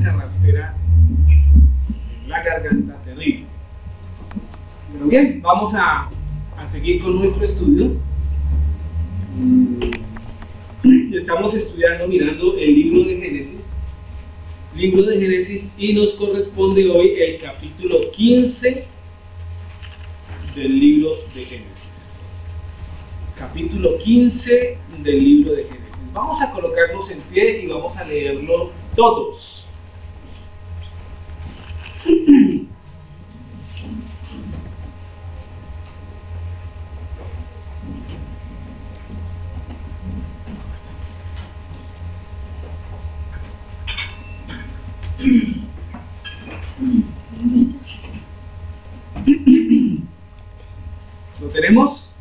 una carraspera en la garganta terrible. Pero bien, vamos a seguir con nuestro estudio. Estamos estudiando, mirando el libro de Génesis, y nos corresponde hoy el capítulo 15 del libro de Génesis. Capítulo 15 del libro de Génesis. Vamos a colocarnos en pie y vamos a leerlo todos. ¿Lo tenemos?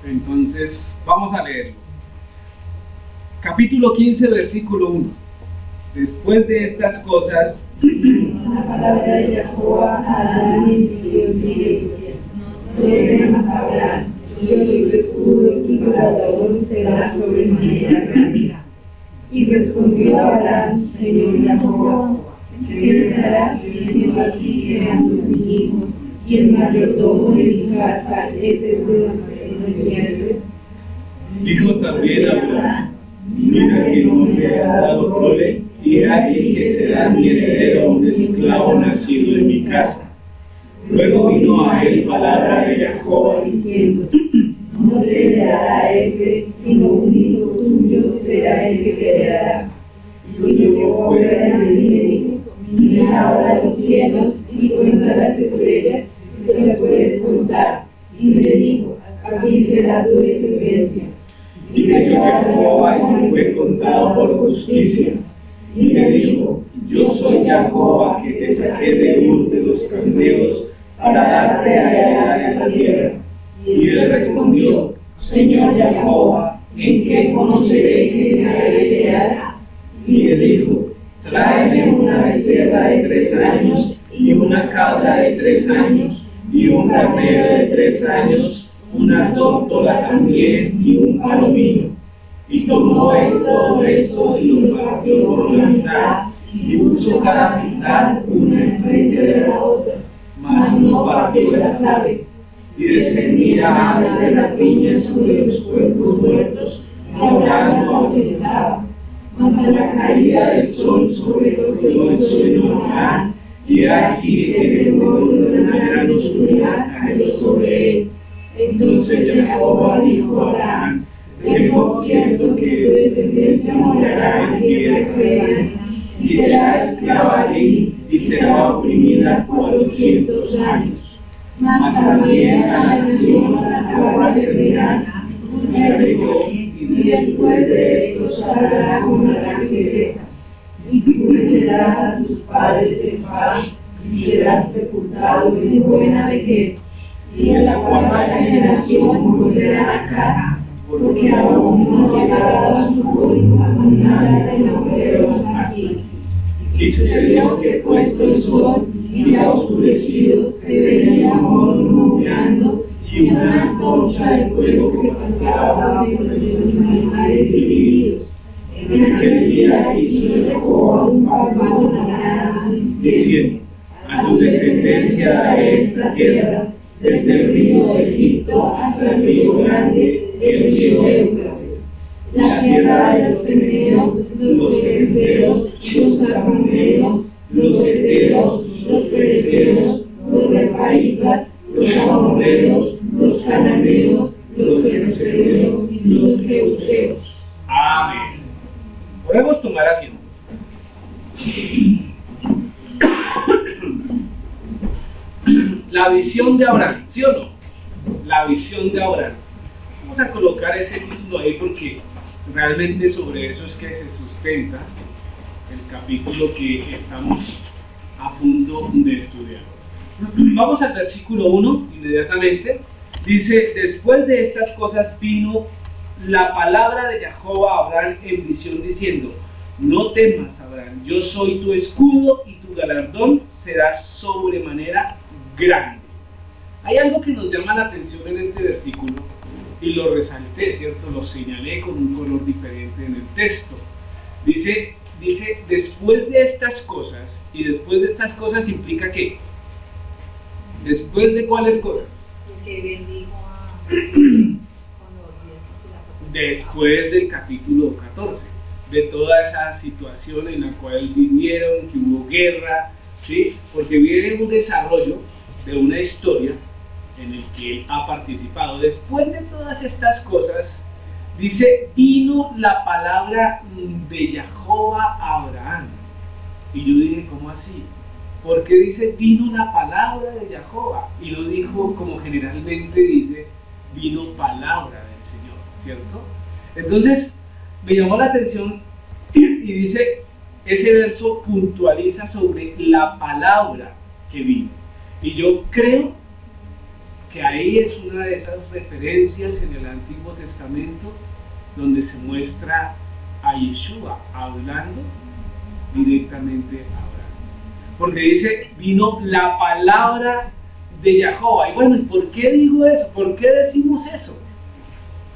Entonces vamos a leerlo. Capítulo 15, versículo 1. Después de estas cosas, la palabra de Yacoba a Adán en visión diciendo: no temas, Abraham, yo soy tu escudo y tu galardón será sobremanera grande. Y respondió Abraham: Señor Yacoba, ¿qué me darás siendo así que eran tus hijos, y el mayordomo de mi casa ese es de demasiado vientre? dijo también Abraham: mira que no me ha dado prole, y aquí que será mi heredero un esclavo nacido en mi casa. Luego vino a él palabra de Jacob diciendo: no te heredará ese, sino un hijo tuyo será el que te heredará. Y llegó Abraham y le dijo: mira ahora los cielos y cuenta las estrellas, si las puedes contar. Y le dijo: así será tu descendencia. Y leyó Jacob y fue contado por justicia. Y le dijo: yo soy Jacob, que te saqué de Ur de los caldeos para darte a heredar esa tierra. Y él respondió: Señor Jacob, ¿en qué conoceré que me ha de heredar? Y le dijo: tráeme una becerra de 3 años, y una cabra de 3 años, y un carnero de 3 años, una tórtola también, y un palomino. Y tomó él todo esto y lo partió por la mitad, y puso cada mitad una enfrente de la otra, mas no partió las aves. Y descendía aves de la piña sobre los cuerpos muertos, y Abraham lo ahuyentaba. Mas a la caída del sol sobrecogió el sueño a Abraham, y aquí el temor de una gran oscuridad cayó sobre él. Entonces Jacob dijo a Abraham: ten por cierto que tu descendencia morará en tierra ajena, y será esclava allí, y será oprimida 400 años. Mas también a la nación a la cual servirás, juzgaré yo, y después de esto saldrá con una gran riqueza. Y tú meterás a tus padres en paz, y serás sepultado en buena vejez. Y en la cuarta generación volverán acá, porque aún no ha llegado a su colmo nada de los poderosos aquí. Y sucedió que puesto el sol y ya oscurecido, se veía un horno humeando y una antorcha de fuego que pasaba por los animales divididos. En aquel día hizo Jacob un pacto con Abraham, diciendo: a tu descendencia daré esta tierra, desde el río de Egipto hasta el río grande, el río Éufrates, la tierra de los eneos, los enseos, los cananeos, los heteos, los fereceos, los refaitas, los amorreos, los cananeos, los jeruseos y los jebuseos. Amén. Podemos tomar asiento. La visión de Abraham, ¿sí o no? La visión de Abraham. Vamos a colocar ese título ahí porque realmente sobre eso es que se sustenta el capítulo que estamos a punto de estudiar. Vamos al versículo 1 inmediatamente. Dice: después de estas cosas vino la palabra de Jacob a Abraham en visión diciendo: no temas, Abraham, yo soy tu escudo y tu galardón será sobremanera grande. Hay algo que nos llama la atención en este versículo, y lo resalté, ¿cierto? Lo señalé con un color diferente en el texto. Dice, después de estas cosas, y después de estas cosas implica ¿qué? ¿Después de cuáles cosas? Que bendijo a... Después del capítulo 14, de toda esa situación en la cual vivieron, que hubo guerra, ¿sí? Porque viene un desarrollo de una historia en el que él ha participado. Después de todas estas cosas, dice, vino la palabra de Jehová a Abraham. Y yo dije, ¿cómo así? ¿Por qué dice, vino la palabra de Jehová? Y lo dijo como generalmente dice, vino palabra del Señor, ¿cierto? Entonces, me llamó la atención y dice, ese verso puntualiza sobre la palabra que vino. Y yo creo que ahí es una de esas referencias en el Antiguo Testamento donde se muestra a Yeshua hablando directamente a Abraham. Porque dice, vino la palabra de Jehová. Y bueno, ¿y por qué digo eso? ¿Por qué decimos eso?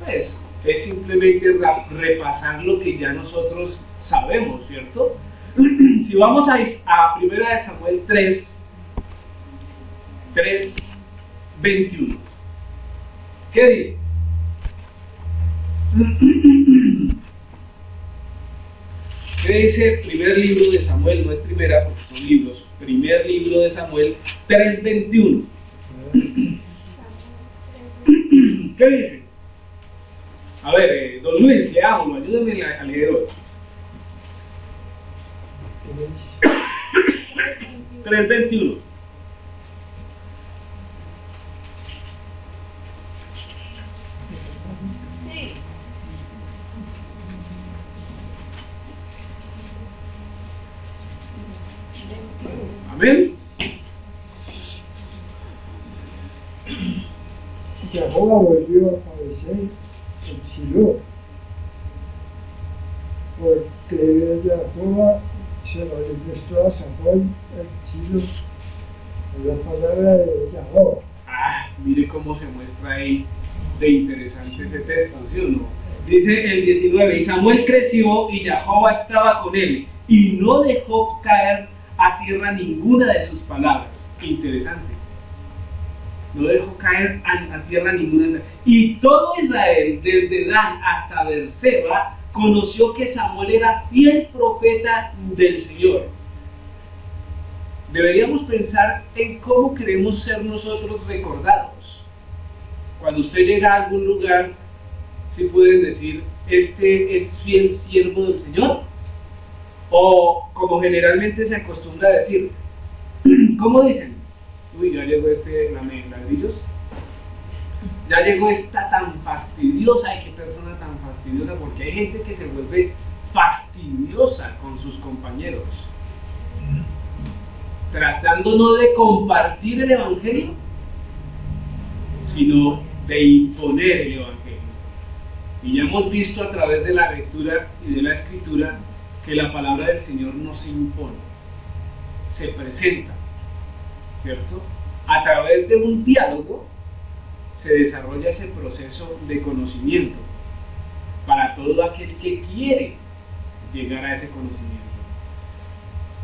Pues es simplemente repasar lo que ya nosotros sabemos, ¿cierto? Si vamos a 1 Samuel 3:21. ¿Qué dice? ¿Qué dice el primer libro de Samuel? No es primera porque son libros. Primer libro de Samuel 3:21. ¿Qué dice? A ver, don Luis, leámoslo, ayúdenme a leer hoy. 3:21. Sí. Amén. Jehová volvió a aparecer en Silo, porque Jehová se manifestó a Samuel en Silo en la palabra de Jehová. Mire cómo se muestra ahí de interesante ese texto, ¿sí o no? Dice el 19, y Samuel creció y Jehová estaba con él, y no dejó caer a tierra ninguna de sus palabras. Interesante. No dejó caer a tierra ninguna de esas. Y todo Israel, desde Dan hasta Beerseba, conoció que Samuel era fiel profeta del Señor. Deberíamos pensar en cómo queremos ser nosotros recordados. Cuando usted llega a algún lugar, ¿sí pueden decir, este es fiel siervo del Señor? O como generalmente se acostumbra a decir, ¿cómo dicen? Uy, ya llegó ladrillos. Ya llegó esta tan fastidiosa. Ay, qué persona tan fastidiosa, porque hay gente que se vuelve fastidiosa con sus compañeros, tratando no de compartir el Evangelio, sino de imponer el Evangelio. Y ya hemos visto a través de la lectura y de la escritura que la palabra del Señor no se impone, se presenta, ¿cierto? A través de un diálogo se desarrolla ese proceso de conocimiento para todo aquel que quiere llegar a ese conocimiento.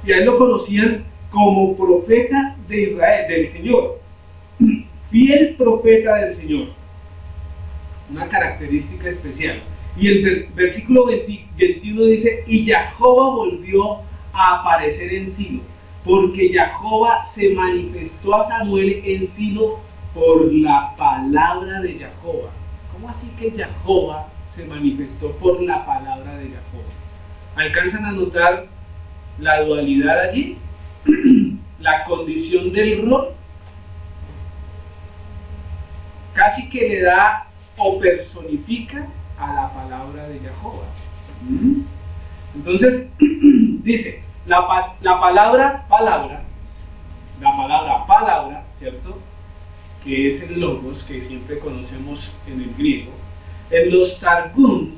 Y a él lo conocían como profeta de Israel, del Señor, fiel profeta del Señor, una característica especial. Y el versículo 21 dice, y Jehová volvió a aparecer en Silo, porque Jehová se manifestó a Samuel en Silo por la palabra de Jehová. ¿Cómo así que Jehová se manifestó por la palabra de Jehová? ¿Alcanzan a notar la dualidad allí? La condición del rol casi que le da o personifica a la palabra de Jehová. Entonces dice la palabra, ¿cierto? Que es el logos que siempre conocemos en el griego. En los Targum,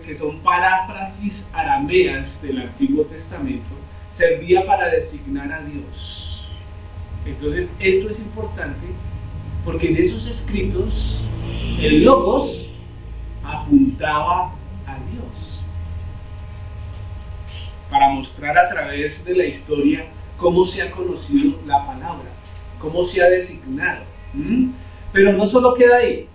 que son paráfrasis arameas del Antiguo Testamento, servía para designar a Dios. Entonces esto es importante Porque en esos escritos el Logos apuntaba a Dios, para mostrar a través de la historia cómo se ha conocido la palabra, cómo se ha designado. Pero no solo queda ahí.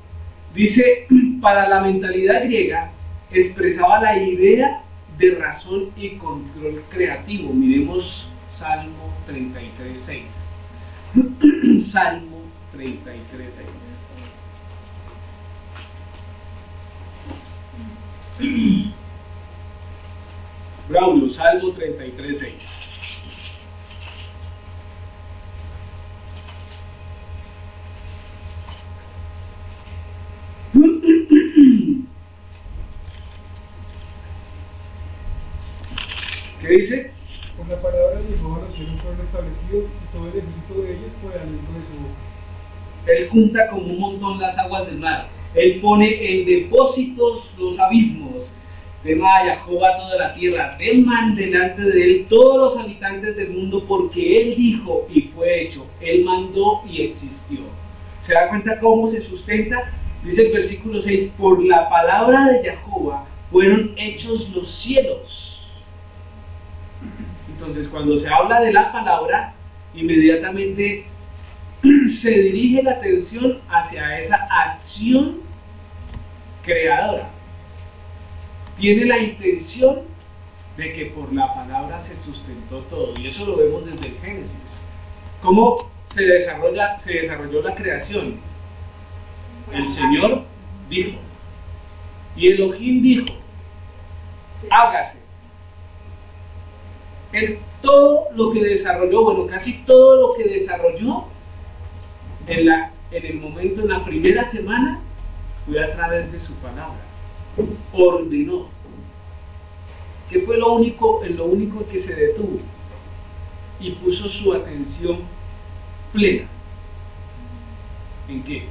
Dice, para la mentalidad griega expresaba la idea de razón y control creativo. Miremos Salmo 33:6. Salmo 33:6. Braulio, Salmo 33:6. ¿Qué dice? Con la palabra de Jehová nos hicieron un pueblo establecido y todo el ejército de ellos por el aliento de su boca. Él junta como un montón las aguas del mar. Él pone en depósitos los abismos. Tema a Jehová toda la tierra. Teman delante de él todos los habitantes del mundo, porque él dijo y fue hecho. Él mandó y existió. ¿Se da cuenta cómo se sustenta? Dice el versículo 6, por la palabra de Jehová fueron hechos los cielos. Entonces, cuando se habla de la palabra, inmediatamente se dirige la atención hacia esa acción creadora. Tiene la intención de que por la palabra se sustentó todo, y eso lo vemos desde el Génesis. ¿Cómo se desarrolló la creación? El Señor dijo, y Elohim dijo, hágase. Él todo lo que desarrolló, bueno, casi todo lo que desarrolló en el momento, en la primera semana, fue a través de su palabra. Ordenó. ¿Qué fue lo único que se detuvo? Y puso su atención plena. ¿En qué?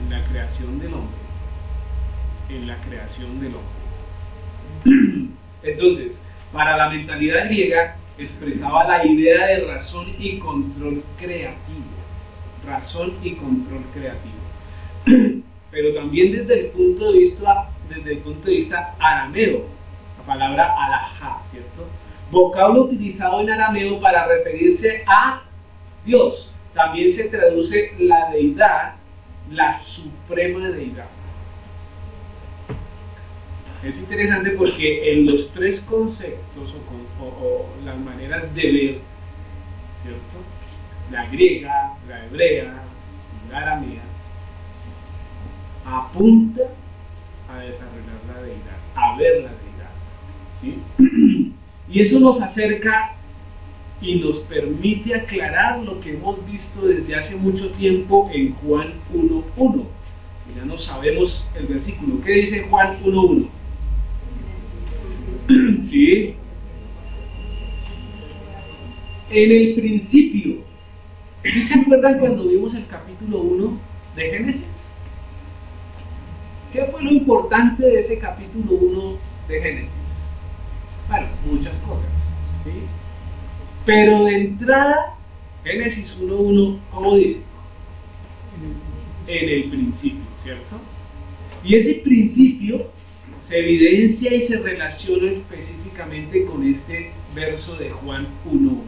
En la creación del hombre. En la creación del hombre. Entonces, para la mentalidad griega expresaba la idea de razón y control creativo. Razón y control creativo. Pero también desde el punto de vista arameo, la palabra alajá, ¿cierto? Vocablo utilizado en arameo para referirse a Dios. También se traduce la deidad, la suprema deidad. Es interesante porque en los tres conceptos o las maneras de ver, ¿cierto? La griega, la hebrea y la aramea, apunta a desarrollar la deidad, a ver la deidad, ¿sí? Y eso nos acerca y nos permite aclarar lo que hemos visto desde hace mucho tiempo en Juan 1:1. Ya no sabemos el versículo. ¿Qué dice Juan 1:1? ¿Sí? En el principio. ¿Sí se acuerdan cuando vimos el capítulo 1 de Génesis? ¿Qué fue lo importante de ese capítulo 1 de Génesis? Bueno, muchas cosas, ¿sí? Pero de entrada, Génesis 1:1, ¿cómo dice? En el principio, ¿cierto? Y ese principio se evidencia y se relaciona específicamente con este verso de Juan 1:1.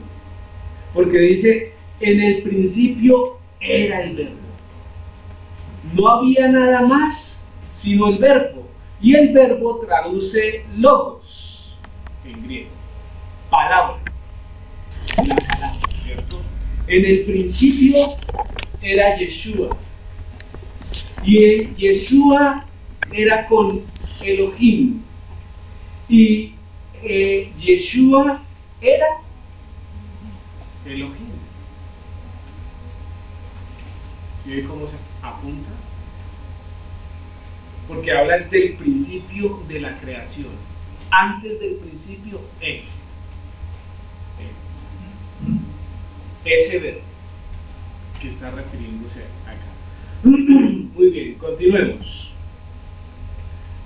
Porque dice, en el principio era el verbo. No había nada más sino el verbo. Y el verbo traduce logos en griego. Palabra. La palabra, ¿cierto? En el principio era Yeshua. Y Yeshua era con Elohim. Y Yeshua era Elohim. ¿Y cómo se apunta? Porque hablas del principio de la creación. Antes del principio, Él. Ese verbo que está refiriéndose acá. Muy bien, continuemos.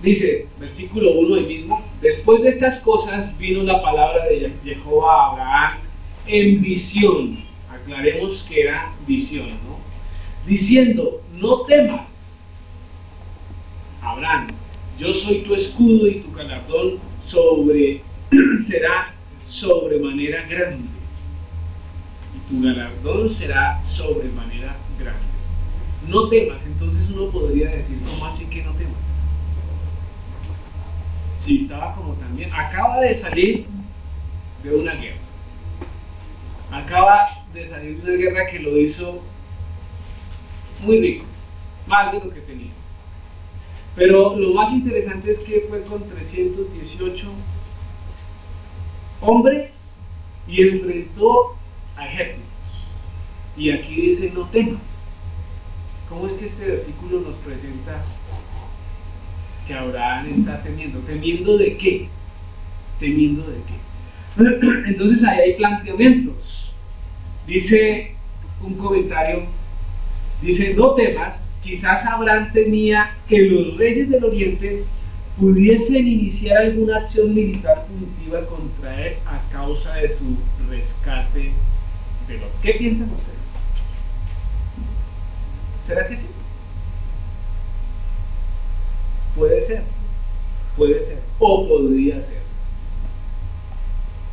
Dice, versículo 1 del mismo: después de estas cosas vino la palabra de Jehová a Abraham en visión. aclaremos que era visión, ¿no? Diciendo, no temas, Abraham, yo soy tu escudo y tu galardón será sobremanera grande. Y tu galardón será sobremanera grande. No temas, entonces uno podría decir, ¿cómo así que no temas? Si estaba como también, acaba de salir de una guerra. Acaba de salir de una guerra que lo hizo muy rico, más de lo que tenía. Pero lo más interesante es que fue con 318 hombres y enfrentó a ejércitos. Y aquí dice, no temas. ¿Cómo es que este versículo nos presenta que Abraham está temiendo? ¿Temiendo de qué? ¿Temiendo de qué? Entonces ahí hay planteamientos. Dice un comentario, dice, no temas, quizás Abraham temía que los reyes del oriente pudiesen iniciar alguna acción militar punitiva contra él a causa de su rescate de Lot. ¿Qué piensan ustedes? ¿Será que sí? Puede ser, o podría ser.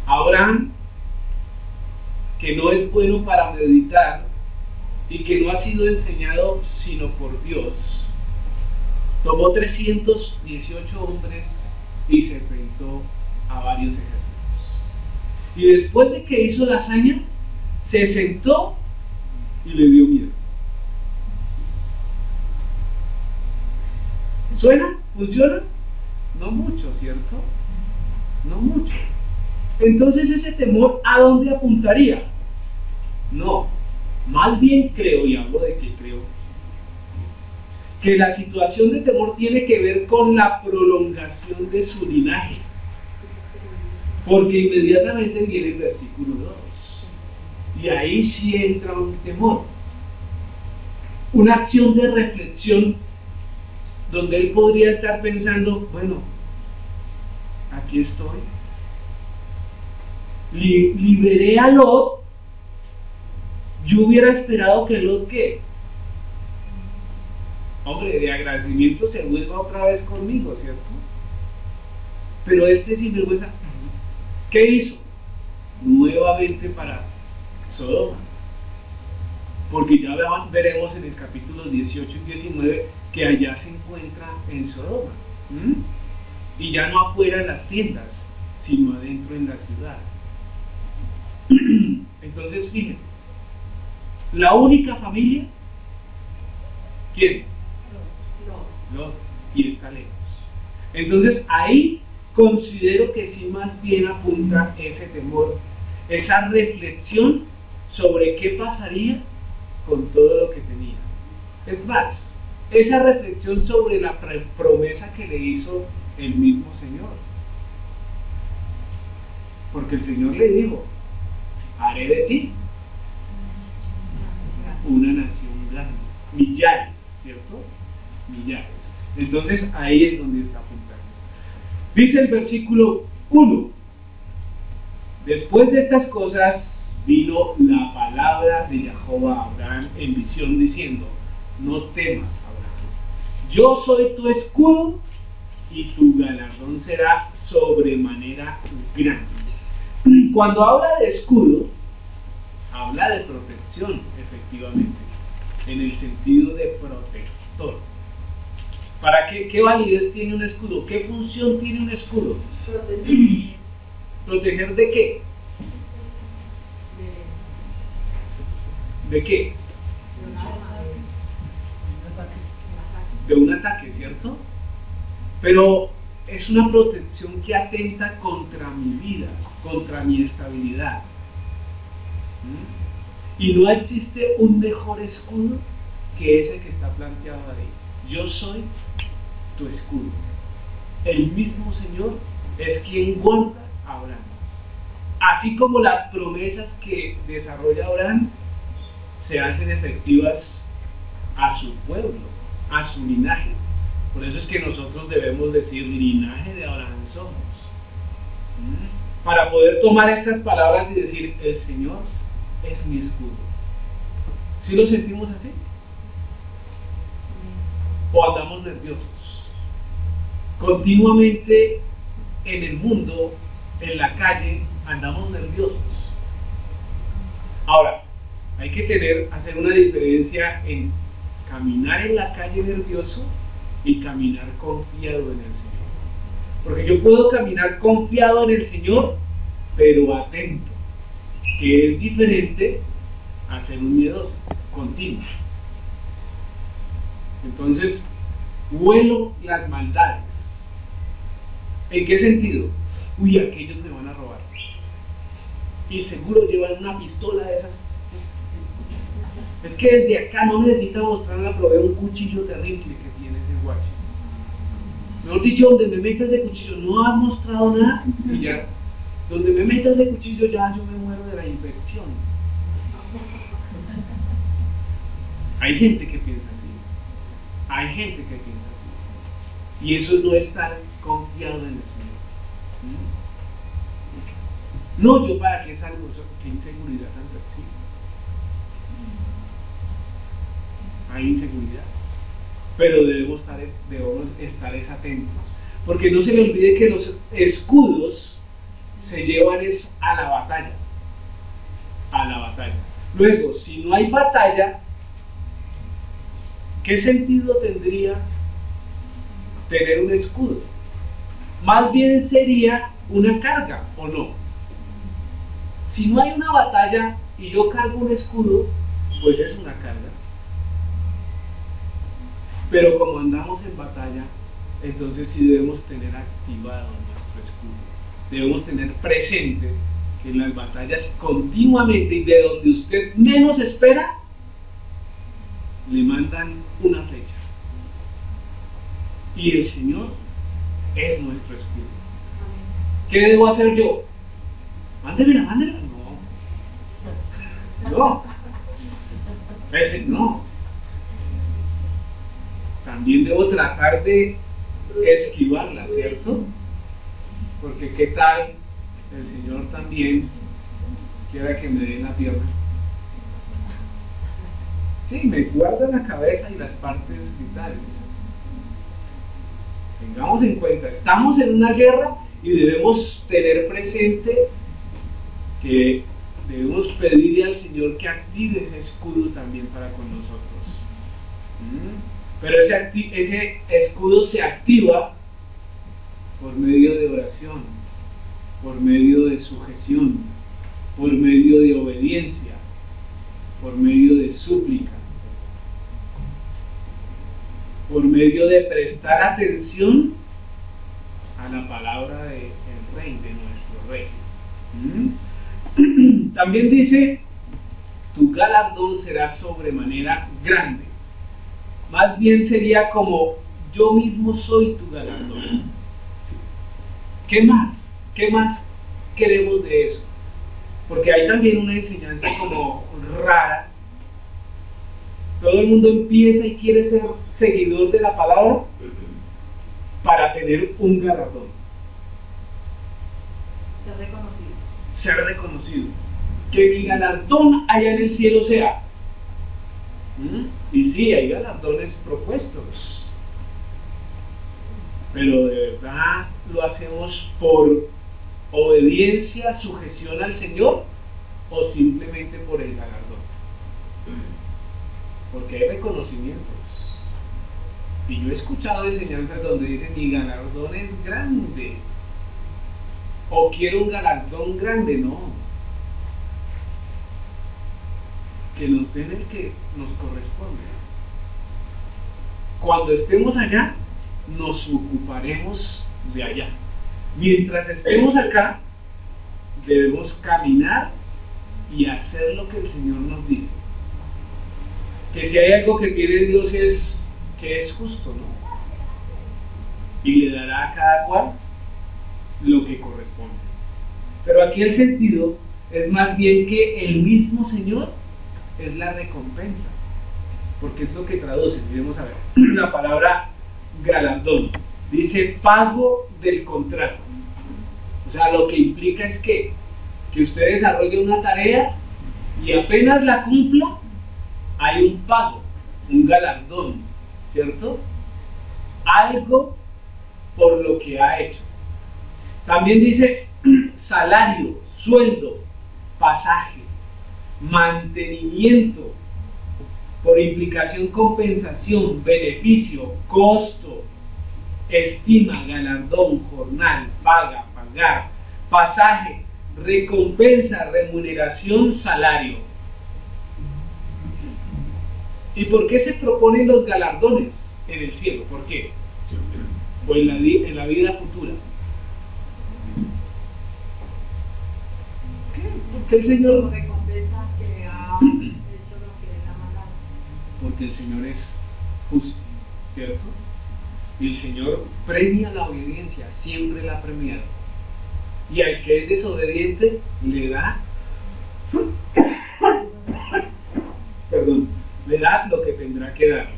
Abraham, que no es bueno para meditar y que no ha sido enseñado sino por Dios, tomó 318 hombres y se enfrentó a varios ejércitos. Y después de que hizo la hazaña, se sentó y le dio miedo. ¿Suena? ¿Funciona? No mucho, ¿cierto? No mucho. Entonces ese temor, ¿a dónde apuntaría? No, más bien creo, y hablo de que creo, que la situación de temor tiene que ver con la prolongación de su linaje. Porque inmediatamente viene el versículo 2. Y ahí sí entra un temor. Una acción de reflexión donde él podría estar pensando, bueno, aquí estoy. Liberé a Lot. Yo hubiera esperado que Lot, ¿qué? Hombre, de agradecimiento se vuelva otra vez conmigo, ¿cierto? Pero este sinvergüenza, ¿qué hizo? Nuevamente para Sodoma. Porque ya veremos en el capítulo 18 y 19 que allá se encuentra en Sodoma. Y ya no afuera en las tiendas, sino adentro en la ciudad. Entonces, fíjense, la única familia, ¿quién? Lot, y está lejos. Entonces ahí considero que sí más bien apunta ese temor, esa reflexión sobre qué pasaría con todo lo que tenía. Es más, esa reflexión sobre la promesa que le hizo el mismo Señor. Porque el Señor le dijo, haré de ti una nación grande, millares, ¿cierto? Millares. Entonces ahí es donde está apuntando. Dice el versículo 1: después de estas cosas vino la palabra de Jehová a Abraham en visión diciendo, no temas, Abraham, yo soy tu escudo y tu galardón será sobremanera grande. Cuando habla de escudo, habla de protección, efectivamente, en el sentido de protector. ¿Para qué validez tiene un escudo? ¿Qué función tiene un escudo? Proteger. ¿Proteger de qué? ¿De qué? De un ataque, ¿cierto? Pero es una protección que atenta contra mi vida, contra mi estabilidad. Y no existe un mejor escudo que ese que está planteado ahí. Yo soy tu escudo. El mismo Señor es quien guarda a Abraham. Así como las promesas que desarrolla Abraham se hacen efectivas a su pueblo, a su linaje. Por eso es que nosotros debemos decir linaje de Abraham somos. Para poder tomar estas palabras y decir, el Señor es mi escudo. ¿Sí lo sentimos así? ¿O andamos nerviosos? Continuamente en el mundo, en la calle, andamos nerviosos. Ahora, hay que hacer una diferencia en caminar en la calle nervioso y caminar confiado en el Señor. Porque yo puedo caminar confiado en el Señor, pero atento, que es diferente a ser un miedoso, continuo. Entonces, huelo las maldades. ¿En qué sentido? Uy, aquellos me van a robar. Y seguro llevan una pistola de esas. Es que desde acá no necesita mostrar la provea un cuchillo terrible que tiene ese guacho. Mejor dicho, donde me meta ese cuchillo no ha mostrado nada y ya, donde me meta ese cuchillo ya yo me muero de la infección. Hay gente que piensa así. Hay gente que piensa así. Y eso es no estar confiado en el Señor. No, yo para qué salgo, qué inseguridad tanta, sí. Hay inseguridad. Pero debemos estar atentos. Porque no se le olvide que los escudos se llevan a la batalla. A la batalla. Luego, si no hay batalla, ¿qué sentido tendría tener un escudo? Más bien sería una carga, ¿o no? Si no hay una batalla y yo cargo un escudo, pues es una carga. Pero como andamos en batalla, entonces sí debemos tener activado nuestro escudo. Debemos tener presente que en las batallas continuamente y de donde usted menos espera, le mandan una flecha. Y el Señor es nuestro escudo. ¿Qué debo hacer yo? Mándemela. No. No. También debo tratar de esquivarla, ¿cierto? Porque qué tal el Señor también quiera que me dé la pierna. Sí, me guarda la cabeza y las partes vitales. Tengamos en cuenta, estamos en una guerra y debemos tener presente que debemos pedirle al Señor que active ese escudo también para con nosotros. Pero ese escudo se activa por medio de oración, por medio de sujeción, por medio de obediencia, por medio de súplica, por medio de prestar atención a la palabra del Rey, de nuestro Rey. También dice, tu galardón será sobremanera grande. Más bien sería como, yo mismo soy tu galardón. ¿Qué más? ¿Qué más queremos de eso? Porque hay también una enseñanza como rara. Todo el mundo empieza y quiere ser seguidor de la palabra para tener un galardón. Ser reconocido. Que mi galardón allá en el cielo sea. Y sí, hay galardones propuestos. Pero de verdad lo hacemos por obediencia, sujeción al Señor, o simplemente por el galardón. Porque hay reconocimientos. Y yo he escuchado enseñanzas donde dicen mi galardón es grande. O quiero un galardón grande, no. Que nos den el que nos corresponde. Cuando estemos allá, nos ocuparemos de allá. Mientras estemos acá, debemos caminar y hacer lo que el Señor nos dice. Que si hay algo que tiene Dios es que es justo, ¿no? Y le dará a cada cual lo que corresponde. Pero aquí el sentido es más bien que el mismo Señor es la recompensa, porque es lo que traduce. Miremos a ver la palabra galardón, dice pago del contrato. O sea, lo que implica es que usted desarrolle una tarea y apenas la cumpla, hay un pago, un galardón, ¿cierto? Algo por lo que ha hecho. También dice salario, sueldo, pasaje, mantenimiento, por implicación compensación, beneficio, costo, estima, galardón, jornal, paga, pagar, pasaje, recompensa, remuneración, salario. ¿Y por qué se proponen los galardones en el cielo? ¿Por qué? O en la vida futura. Porque el Señor recompensa que ha hecho lo que Él ha mandado. Porque el Señor es justo, ¿cierto? Y el Señor premia la obediencia, siempre la ha premiado. Y al que es desobediente le da le da lo que tendrá que dar.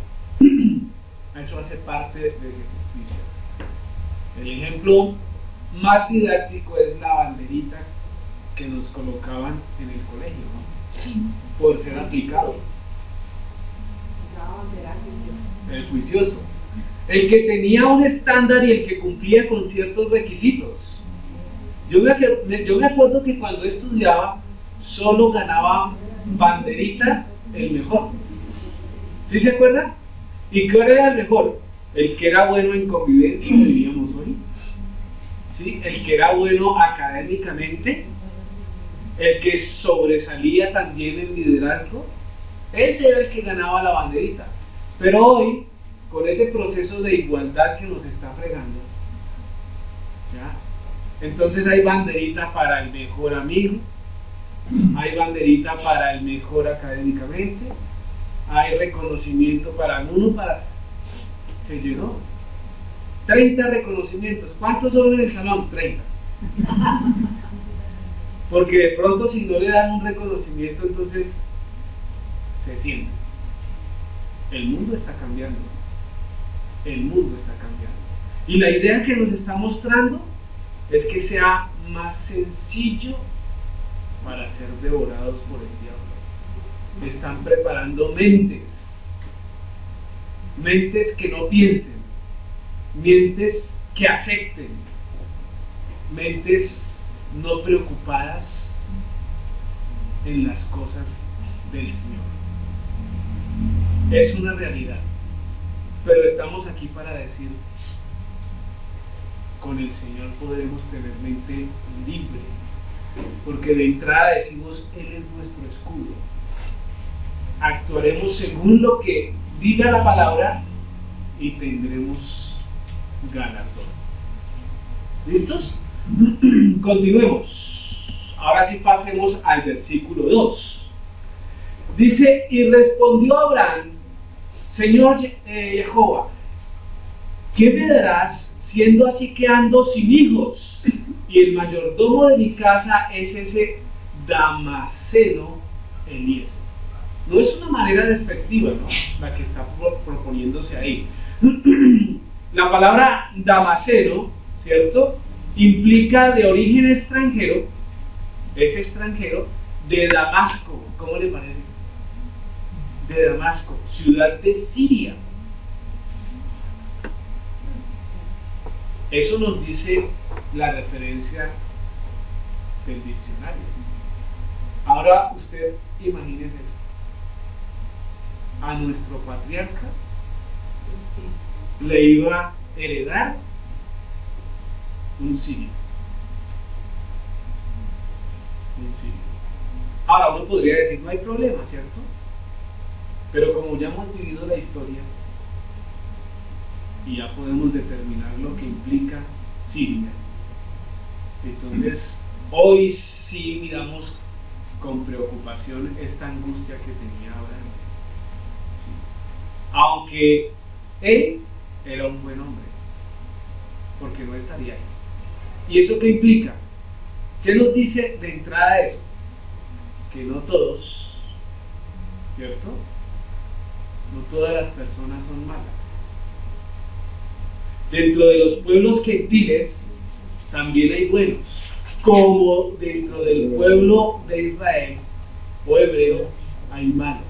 Eso hace parte de su justicia. El ejemplo más didáctico es la banderita que nos colocaban en el colegio, ¿no? Por ser aplicado. El juicioso. El que tenía un estándar y el que cumplía con ciertos requisitos. Yo me acuerdo que cuando estudiaba solo ganaba banderita el mejor. ¿Sí se acuerdan? ¿Y cuál era el mejor? El que era bueno en convivencia, diríamos hoy. ¿Sí? El que era bueno académicamente, el que sobresalía también en liderazgo, ese era el que ganaba la banderita. Pero hoy, con ese proceso de igualdad que nos está fregando, ¿ya? Entonces hay banderita para el mejor amigo, hay banderita para el mejor académicamente, hay reconocimiento para uno, se llenó 30 reconocimientos. ¿Cuántos son en el salón? 30. Porque de pronto si no le dan un reconocimiento, entonces se siente. El mundo está cambiando. El mundo está cambiando. Y la idea que nos está mostrando es que sea más sencillo para ser devorados por el diablo. Están preparando mentes que no piensen, mentes que acepten, mentes no preocupadas en las cosas del Señor. Es una realidad, pero estamos aquí para decir: con el Señor podremos tener mente libre, porque de entrada decimos: Él es nuestro escudo. Actuaremos según lo que diga la palabra y tendremos galardón. ¿Listos? Continuemos. Ahora sí pasemos al versículo 2. Dice: y respondió Abraham: Señor Jehová, ¿qué me darás siendo así que ando sin hijos? Y el mayordomo de mi casa es ese Damaseno Eliezer. No es una manera despectiva, ¿no?, la que está proponiéndose ahí. La palabra Damaseno, ¿cierto?, implica de origen extranjero, es extranjero, de Damasco. ¿Cómo le parece? De Damasco, ciudad de Siria. Eso nos dice la referencia del diccionario. Ahora usted imagínese eso. A nuestro patriarca le iba a heredar un sirio. Ahora uno podría decir: no hay problema, ¿cierto? Pero como ya hemos vivido la historia y ya podemos determinar lo que implica Siria, entonces hoy sí miramos con preocupación esta angustia que tenía Abraham. ¿Sí? Aunque él era un buen hombre, porque no estaría ahí. ¿Y eso qué implica? ¿Qué nos dice de entrada eso? Que no todos, ¿cierto?, no todas las personas son malas. Dentro de los pueblos gentiles también hay buenos, como dentro del pueblo de Israel o hebreo hay malos.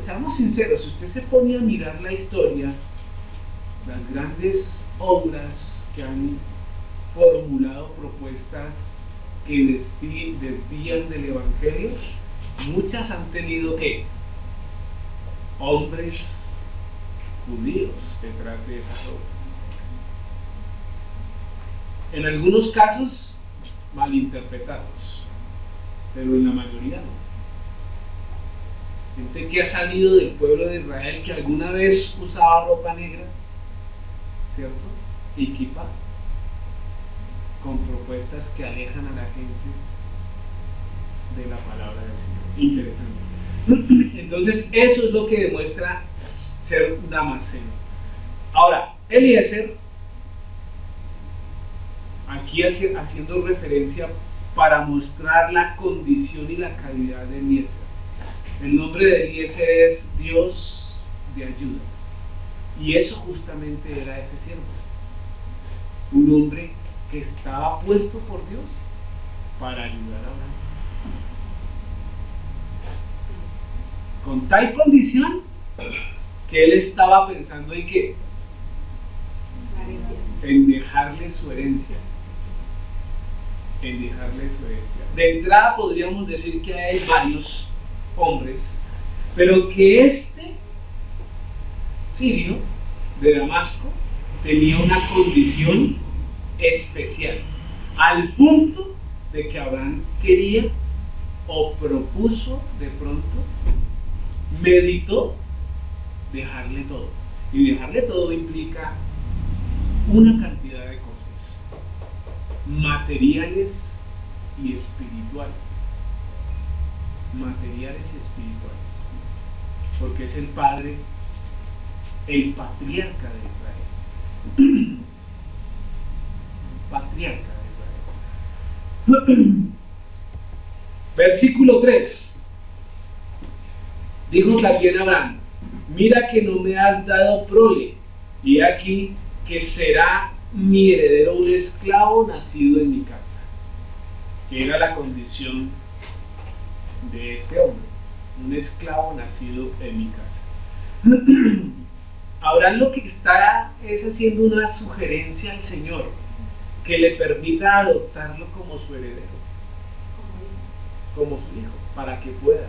seamos sinceros, si usted se pone a mirar la historia, las grandes obras que han formulado propuestas que desvían del Evangelio, muchas han tenido que hombres judíos detrás de esas obras. En algunos casos malinterpretados, pero en la mayoría no. Gente que ha salido del pueblo de Israel, que alguna vez usaba ropa negra, ¿cierto? Y kippah, con propuestas que alejan a la gente de la palabra del Señor. Interesante. Entonces, eso es lo que demuestra ser Damasceno. Ahora, Eliezer, aquí haciendo referencia para mostrar la condición y la calidad de Eliezer. El nombre de Eliezer es Dios de ayuda. Y eso justamente era ese siervo. Un hombre que estaba puesto por Dios para ayudar a Abraham. Con tal condición que él estaba pensando en qué? En dejarle su herencia. En dejarle su herencia. De entrada podríamos decir que hay varios hombres, pero que este sirio de Damasco tenía una condición especial, al punto de que Abraham quería o propuso de pronto, meditó dejarle todo. Y dejarle todo implica una cantidad de cosas, materiales y espirituales. Materiales y espirituales, porque es el padre, el patriarca de Israel. Patriarca de Israel. Versículo 3. Dijo también Abraham: mira que no me has dado prole, y aquí que será mi heredero un esclavo nacido en mi casa. Que era la condición de este hombre, un esclavo nacido en mi casa. Abraham lo que está es haciendo una sugerencia al Señor que le permita adoptarlo como su heredero, como su hijo, para que pueda,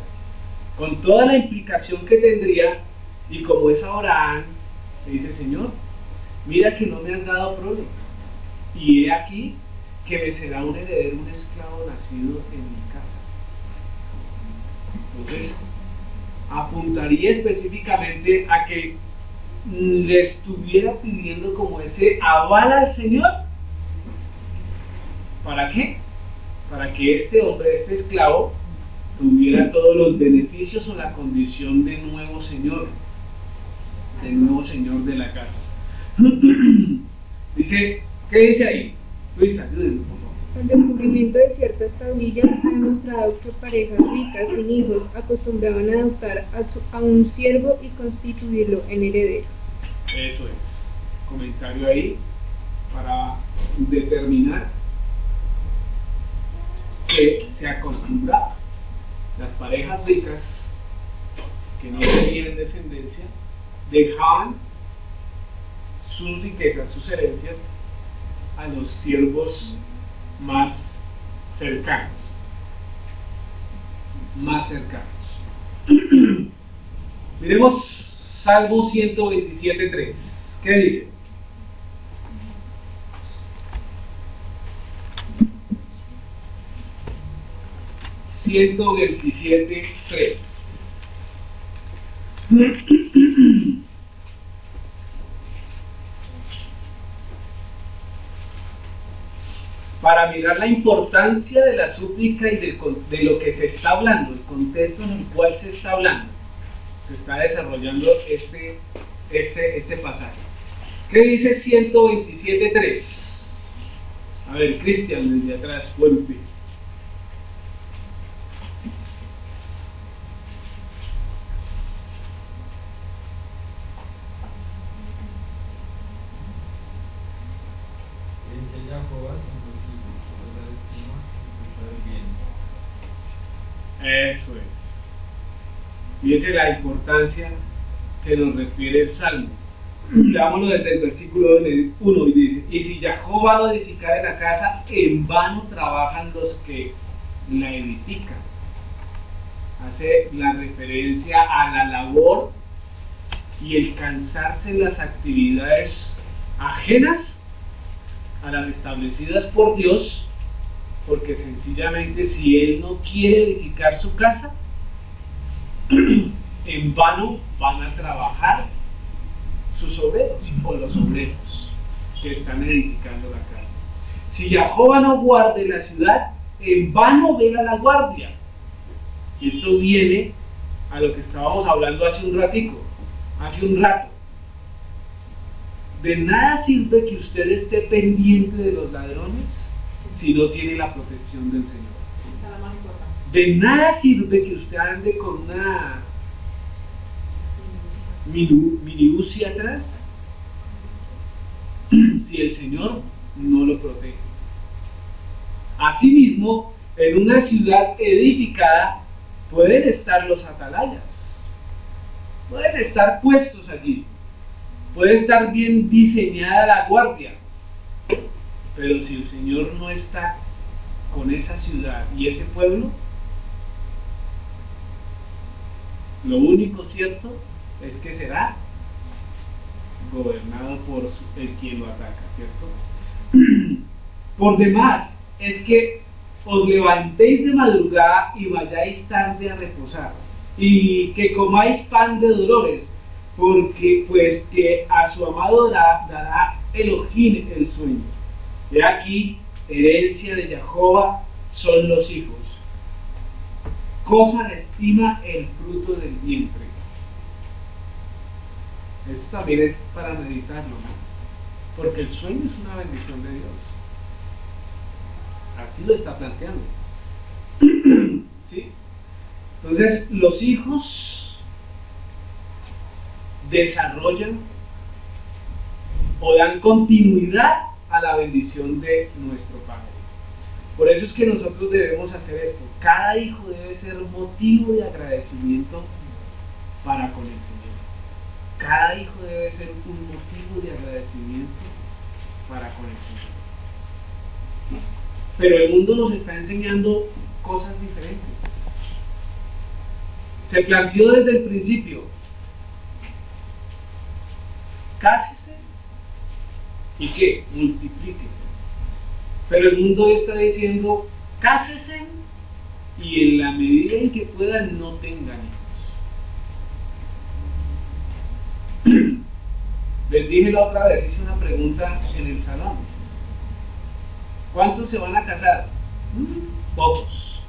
con toda la implicación que tendría. Y como es Abraham, le dice: Señor, mira que no me has dado prole, y he aquí que me será un heredero, un esclavo nacido en mi casa. Entonces, apuntaría específicamente a que le estuviera pidiendo como ese aval al Señor. ¿Para qué? Para que este hombre, este esclavo, tuviera todos los beneficios o la condición de nuevo señor de la casa. Dice, ¿qué dice ahí? Luisa, ayúdenme, por favor. El descubrimiento de ciertas tablillas ha demostrado que parejas ricas sin hijos acostumbraban a adoptar a un siervo y constituirlo en heredero. Eso es. Comentario ahí para determinar que se acostumbraba. Las parejas ricas que no tenían descendencia dejaban sus riquezas, sus herencias a los siervos más cercanos. Miremos Salmo 127.3. ¿Qué dice? (127.3) Para mirar la importancia de la súplica y de lo que se está hablando, el contexto en el cual se está hablando, se está desarrollando este pasaje. ¿Qué dice 127.3? A ver, Cristian, desde atrás, fuerte. Eso es. Fíjese la importancia que nos refiere el Salmo. Leámoslo desde el versículo 1 y dice: y si Jehová lo edificare la casa, en vano trabajan los que la edifican. Hace la referencia a la labor y el cansarse en las actividades ajenas a las establecidas por Dios, porque sencillamente si Él no quiere edificar su casa, en vano van a trabajar sus obreros o los obreros que están edificando la casa. Si Jehová no guarde la ciudad, en vano vela la guardia. Y esto viene a lo que estábamos hablando hace un rato. De nada sirve que usted esté pendiente de los ladrones si no tiene la protección del Señor. De nada sirve que usted ande con una minibús atrás si el Señor no lo protege. Asimismo, en una ciudad edificada pueden estar los atalayas, pueden estar puestos allí, puede estar bien diseñada la guardia, pero si el Señor no está con esa ciudad y ese pueblo, lo único cierto es que será gobernado por el quien lo ataca, ¿cierto? Por demás, es que os levantéis de madrugada y vayáis tarde a reposar, y que comáis pan de dolores, porque pues que a su amado dará Elohim el sueño. He aquí, herencia de Jehová son los hijos, cosa de estima el fruto del vientre. Esto también es para meditarlo, ¿no? Porque el sueño es una bendición de Dios. Así lo está planteando. ¿Sí? Entonces, los hijos desarrollan o dan continuidad a la bendición de nuestro Padre. Por eso es que nosotros debemos hacer esto. Cada hijo debe ser motivo de agradecimiento para con el Señor. Cada hijo debe ser un motivo de agradecimiento para con el Señor. Pero el mundo nos está enseñando cosas diferentes. Se planteó desde el principio: cásese y ¿qué? Multiplíquese. Pero el mundo está diciendo: cásese y en la medida en que puedan no tengan hijos. Les dije la otra vez, hice una pregunta en el salón: ¿cuántos se van a casar? Pocos.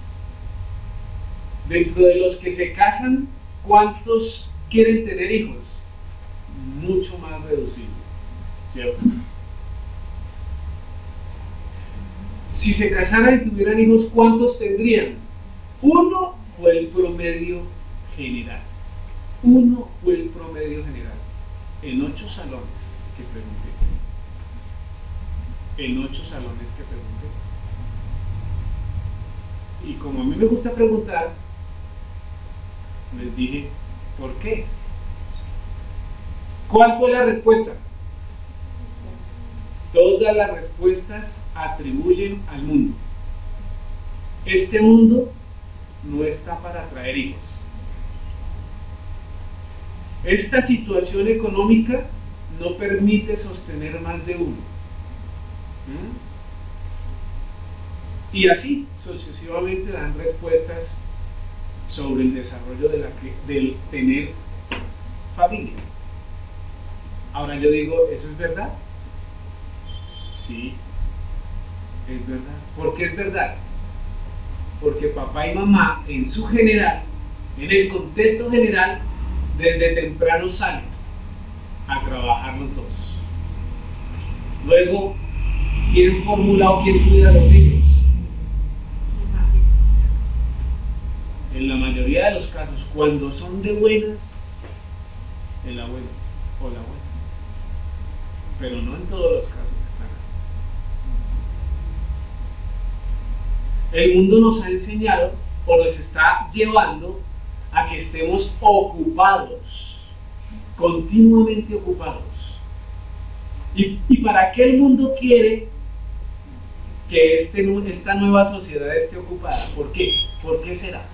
Dentro de los que se casan, ¿cuántos quieren tener hijos? Mucho más reducido, ¿cierto? Si se casaran y tuvieran hijos, ¿cuántos tendrían? Uno fue el promedio general. Uno fue el promedio general. En 8 salones que pregunté. En 8 salones que pregunté. Y como a mí me gusta preguntar, les dije: ¿por qué? ¿Cuál fue la respuesta? Todas las respuestas atribuyen al mundo. Este mundo no está para traer hijos. Esta situación económica no permite sostener más de uno. Y así sucesivamente dan respuestas sobre el desarrollo del tener familia. Ahora yo digo: ¿eso es verdad? Sí, es verdad. ¿Por qué es verdad? Porque papá y mamá en su general, en el contexto general, desde temprano salen a trabajar los dos. Luego, ¿quién formula o quién cuida a los niños? En la mayoría de los casos, cuando son de buenas, el abuelo o la abuela. Pero no en todos los casos están así. El mundo nos ha enseñado o nos está llevando a que estemos ocupados, continuamente ocupados. ¿Y para qué el mundo quiere que esta nueva sociedad esté ocupada? ¿Por qué? ¿Por qué será?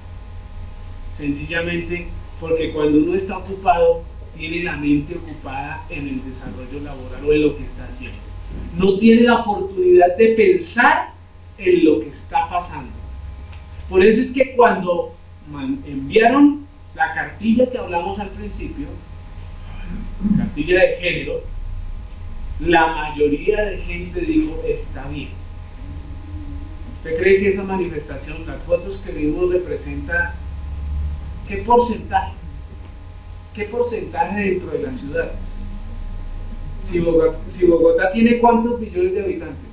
Sencillamente porque cuando uno está ocupado, tiene la mente ocupada en el desarrollo laboral o en lo que está haciendo. No tiene la oportunidad de pensar en lo que está pasando. Por eso es que cuando enviaron la cartilla que hablamos al principio, cartilla de género, la mayoría de gente dijo, está bien. ¿Usted cree que esa manifestación, las fotos que vimos, representa qué porcentaje? ¿Qué porcentaje dentro de las ciudades? Si Bogotá tiene ¿cuántos millones de habitantes?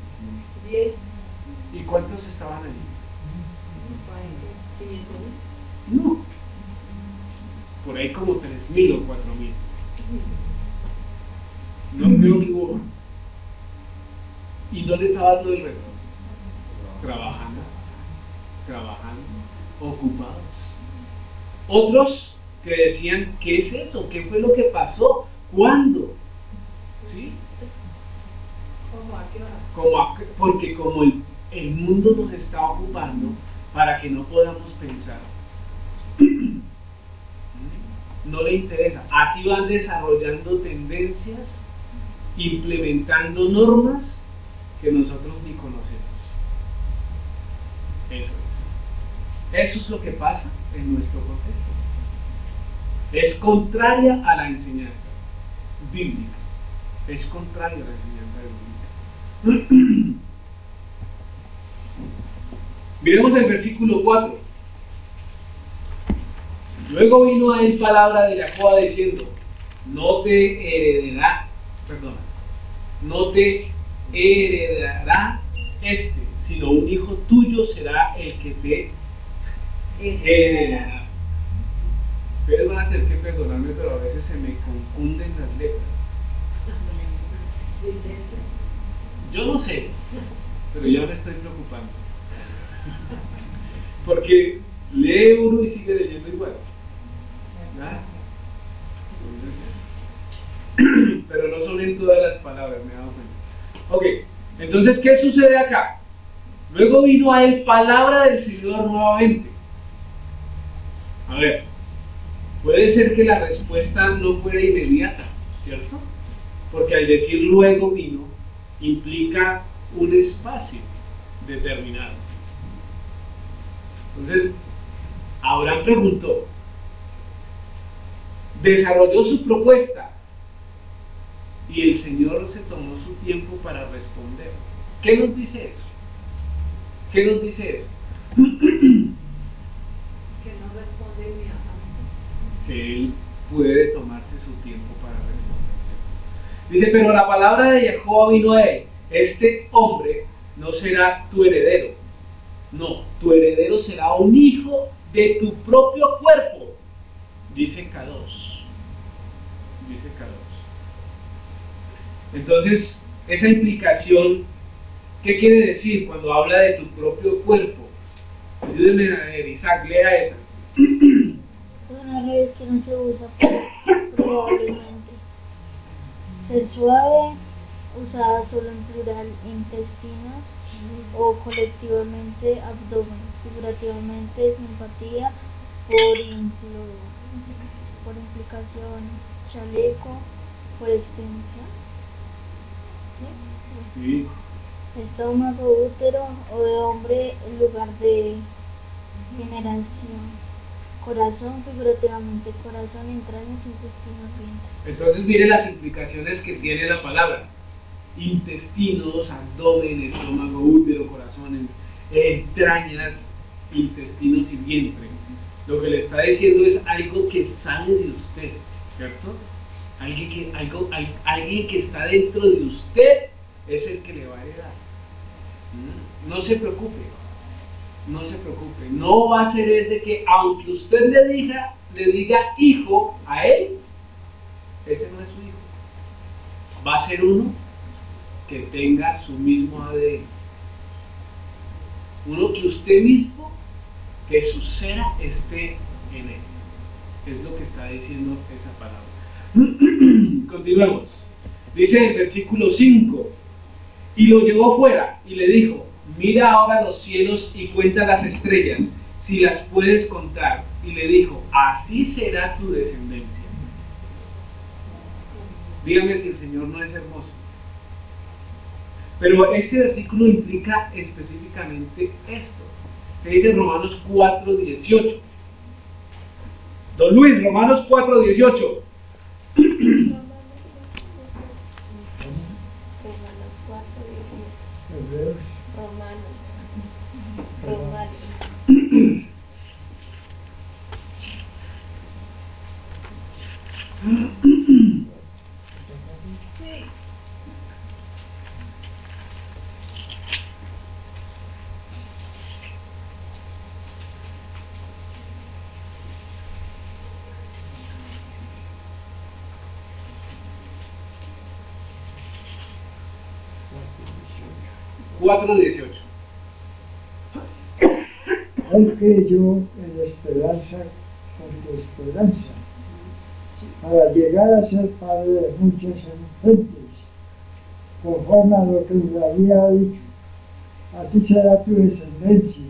10. ¿Y cuántos estaban allí? 500.000. No. Por ahí como 3.000 o 4.000. No creo que hubo más. ¿Y dónde estaba todo el resto? Trabajando, ocupados. Otros que decían, ¿qué es eso? ¿Qué fue lo que pasó? ¿Cuándo? ¿Sí? ¿Cómo? ¿A qué hora? Porque como el mundo nos está ocupando para que no podamos pensar, no le interesa. Así van desarrollando tendencias, implementando normas que nosotros ni conocemos. Eso es lo que pasa en nuestro contexto. Es contraria a la enseñanza bíblica. Es contraria a la enseñanza bíblica. Miremos el versículo 4. Luego vino a él palabra de Yacoba diciendo, no te heredará sino un hijo tuyo será el que te heredará. Ustedes van a tener que perdonarme, pero a veces se me confunden las letras. Yo no sé, pero ya me estoy preocupando. Porque lee uno y sigue leyendo igual. ¿Verdad? Entonces, pero no son en todas las palabras, me he dado cuenta. Ok, entonces, ¿qué sucede acá? Luego vino a él palabra del Señor nuevamente. A ver, puede ser que la respuesta no fuera inmediata, ¿cierto? Porque al decir luego vino, implica un espacio determinado. Entonces, Abraham preguntó, desarrolló su propuesta y el Señor se tomó su tiempo para responder. ¿Qué nos dice eso? ¿Qué nos dice eso? Que no responde inmediatamente. Que Él puede tomarse su tiempo para responder. Dice, pero la palabra de Jehová vino a él, este hombre no será tu heredero. No, tu heredero será un hijo de tu propio cuerpo. Dice K2. Dice K2. Entonces, esa implicación, ¿qué quiere decir cuando habla de tu propio cuerpo? Ayúdenme a ver, Isaac, lea esa. Una red que no se usa probablemente. Ser suave, usada solo en plural, intestinos, o colectivamente abdomen, figurativamente simpatía, por implicación, chaleco, por extensión. ¿Sí? Sí. Estómago, útero o de hombre en lugar de generación. Corazón, figurativamente corazón, entrañas, intestinos, vientre. Entonces mire las implicaciones que tiene la palabra. Intestinos, abdomen, estómago, útero, corazón, entrañas, intestinos y vientre. Lo que le está diciendo es algo que sale de usted, ¿cierto? Alguien que está dentro de usted es el que le va a heredar. No se preocupe, no se preocupe. No va a ser ese que, aunque usted le diga hijo a él, ese no es su hijo. Va a ser uno que tenga su mismo ADN. Uno que usted mismo, que su cera esté en él. Es lo que está diciendo esa palabra. Continuemos. Dice el versículo 5: y lo llevó fuera y le dijo: mira ahora los cielos y cuenta las estrellas, si las puedes contar. Y le dijo: así será tu descendencia. Dígame si el Señor no es hermoso. Pero este versículo implica específicamente esto, que dice Romanos 4:18. Don Luis, Romanos 4:18. Hebreos. Sí. 4:18. Él creyó en la esperanza con esperanza, para llegar a ser padre de muchas gentes, conforme a lo que le había dicho: así será tu descendencia.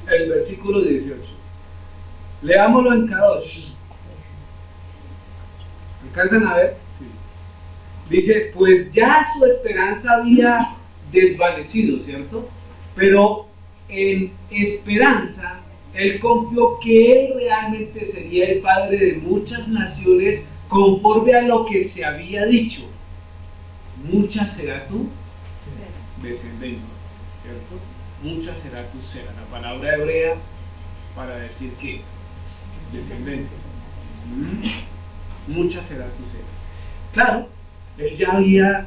El versículo 18. Leámoslo en Kadosh. ¿Alcanzan a ver? Sí. Dice: pues ya su esperanza había desvanecido, ¿cierto? Pero en esperanza él confió que él realmente sería el padre de muchas naciones, conforme a lo que se había dicho: mucha será tu descendencia, ¿cierto? Mucha será tu cera. La palabra hebrea para decir que descendencia. Mucha será tu cera. Claro, él ya había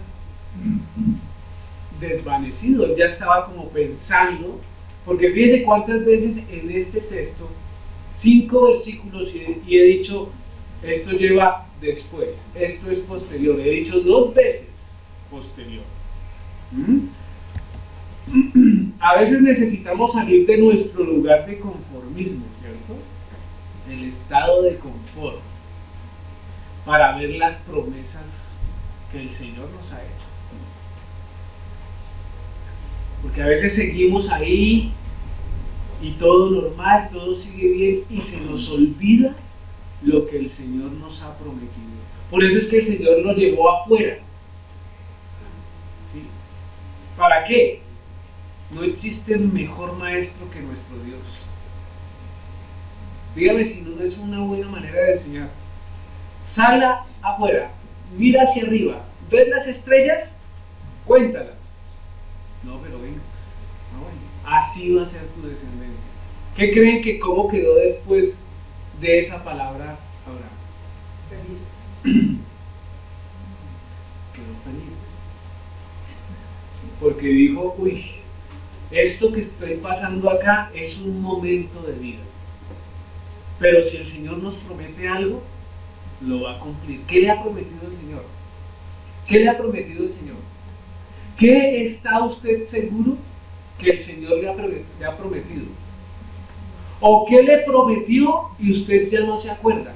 desvanecido, él ya estaba como pensando, porque fíjese cuántas veces en este texto, 5 versículos, y he dicho: esto lleva después, esto es posterior. He dicho 2 veces posterior. A veces necesitamos salir de nuestro lugar de conformismo, ¿cierto? El estado de confort, para ver las promesas que el Señor nos ha hecho. Porque a veces seguimos ahí y todo normal, todo sigue bien, y se nos olvida lo que el Señor nos ha prometido. Por eso es que el Señor nos llevó afuera. ¿Sí? ¿Para qué? No existe mejor maestro que nuestro Dios. Dígame si no es una buena manera de enseñar. Sal afuera, mira hacia arriba, ves las estrellas, cuéntalas. No, pero venga, así va a ser tu descendencia. ¿Qué creen que cómo quedó después de esa palabra Abraham? Feliz. Quedó feliz. Porque dijo: uy, esto que estoy pasando acá es un momento de vida. Pero si el Señor nos promete algo, lo va a cumplir. ¿Qué le ha prometido el Señor? ¿Qué le ha prometido el Señor? ¿Qué está usted seguro que el Señor le ha prometido? ¿O qué le prometió y usted ya no se acuerda?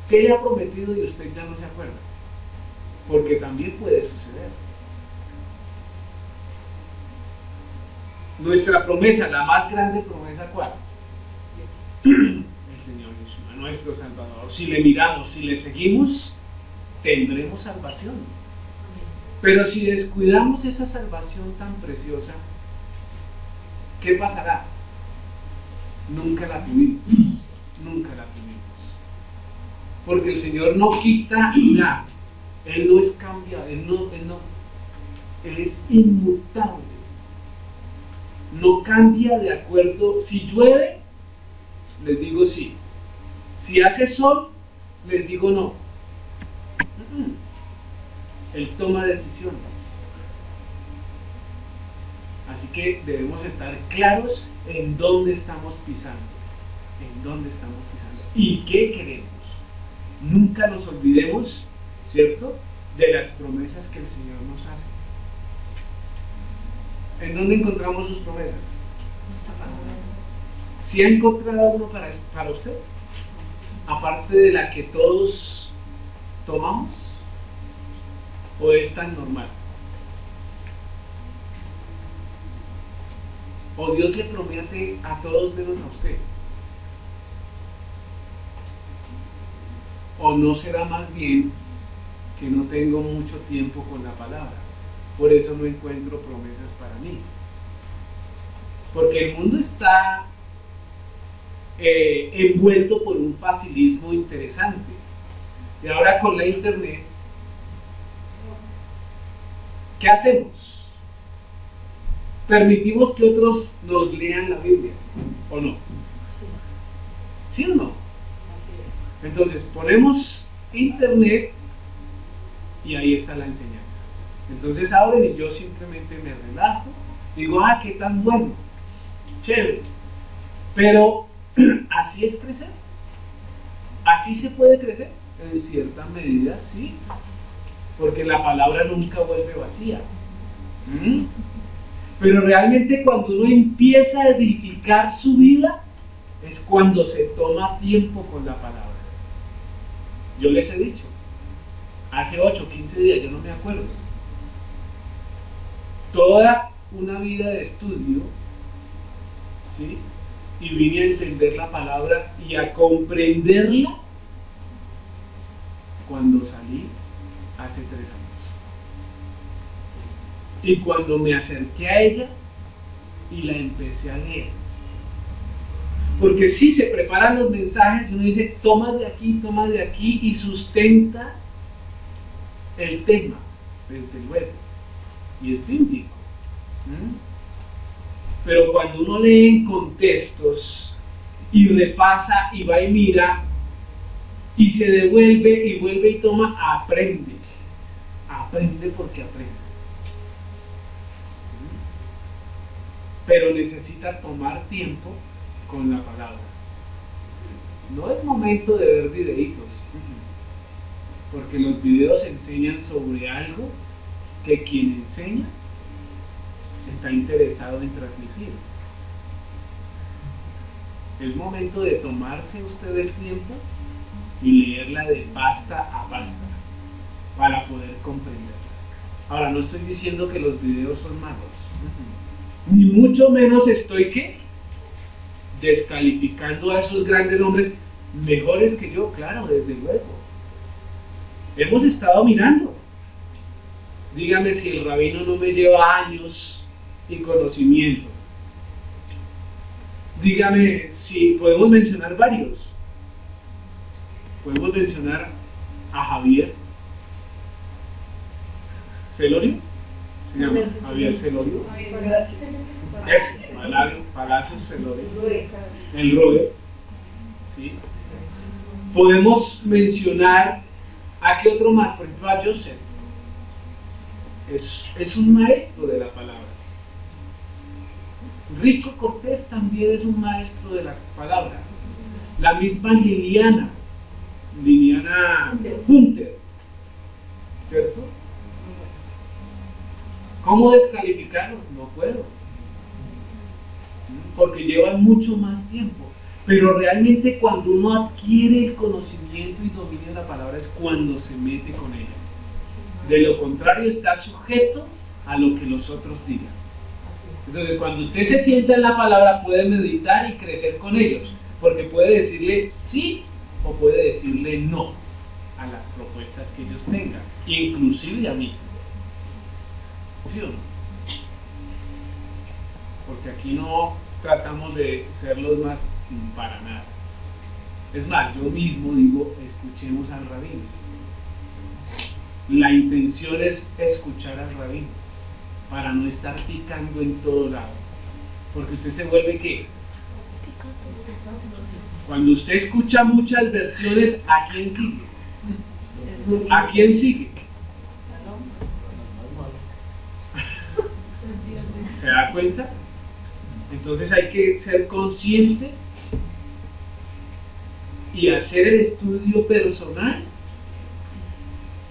¿Qué le ha prometido y usted ya no se acuerda? Porque también puede suceder. Nuestra promesa, la más grande promesa, ¿cuál? El Señor Jesús, nuestro Salvador. Si le miramos, si le seguimos, tendremos salvación. Pero si descuidamos esa salvación tan preciosa, ¿qué pasará? Nunca la tuvimos, nunca la tuvimos. Porque el Señor no quita nada, Él no es cambiado, Él es inmutable. No cambia de acuerdo. Si llueve, les digo sí. Si hace sol, les digo no. Él toma decisiones. Así que debemos estar claros en dónde estamos pisando. En dónde estamos pisando. ¿Y qué queremos? Nunca nos olvidemos, ¿cierto?, de las promesas que el Señor nos hace. ¿En dónde encontramos sus promesas? ¿Sí ha encontrado uno para usted? Aparte de la que todos tomamos, ¿o es tan normal? ¿O Dios le promete a todos menos a usted? ¿O no será más bien que no tengo mucho tiempo con la palabra? Por eso no encuentro promesas para mí. Porque el mundo está envuelto por un facilismo interesante. Y ahora con la internet, ¿qué hacemos? ¿Permitimos que otros nos lean la Biblia o no? ¿Sí o no? Entonces ponemos internet y ahí está la enseñanza. Entonces abren y yo simplemente me relajo, digo, ah, qué tan bueno, chévere. Pero así es crecer. Así se puede crecer. En cierta medida sí, porque la palabra nunca vuelve vacía. Pero realmente cuando uno empieza a edificar su vida es cuando se toma tiempo con la palabra. Yo les he dicho, hace 8, 15 días, yo no me acuerdo, toda una vida de estudio, ¿sí? Y vine a entender la palabra y a comprenderla cuando salí hace 3 años. Y cuando me acerqué a ella y la empecé a leer. Porque sí, se preparan los mensajes y uno dice, toma de aquí y sustenta el tema, desde luego. Y es bíblico. Pero cuando uno lee en contextos y repasa y va y mira y se devuelve y vuelve y toma, aprende. Aprende porque aprende. Pero necesita tomar tiempo con la palabra. No es momento de ver videitos, porque los videos enseñan sobre algo que quien enseña está interesado en transmitir. Es momento de tomarse usted el tiempo y leerla de pasta a pasta para poder comprenderla. Ahora, no estoy diciendo que los videos son malos, ni mucho menos estoy descalificando a esos grandes hombres mejores que yo, claro, desde luego. Hemos estado mirando. Dígame si el rabino no me lleva años y conocimiento. Dígame si podemos mencionar varios. Podemos mencionar a Javier Celorio. Se llama Javier Celorio. Palacios Celorio. El Roe. ¿Sí? Podemos mencionar a qué otro más, por ejemplo a Joseph. Es un maestro de la palabra. Rico Cortés también es un maestro de la palabra. La misma Liliana Hunter, ¿cierto? ¿Cómo descalificarlos? No puedo, porque llevan mucho más tiempo. Pero realmente cuando uno adquiere el conocimiento y dominio de la palabra es cuando se mete con ella. De lo contrario está sujeto a lo que los otros digan. Entonces cuando usted se sienta en la palabra puede meditar y crecer con ellos, porque puede decirle sí o puede decirle no a las propuestas que ellos tengan, inclusive a mí. ¿Sí o no? Porque aquí no tratamos de ser los más para nada. Es más, yo mismo digo, escuchemos al rabino. La intención es escuchar al rabino, para no estar picando en todo lado. Porque usted se vuelve ¿qué? Cuando usted escucha muchas versiones, ¿a quién sigue? ¿A quién sigue? ¿Se da cuenta? Entonces hay que ser consciente y hacer el estudio personal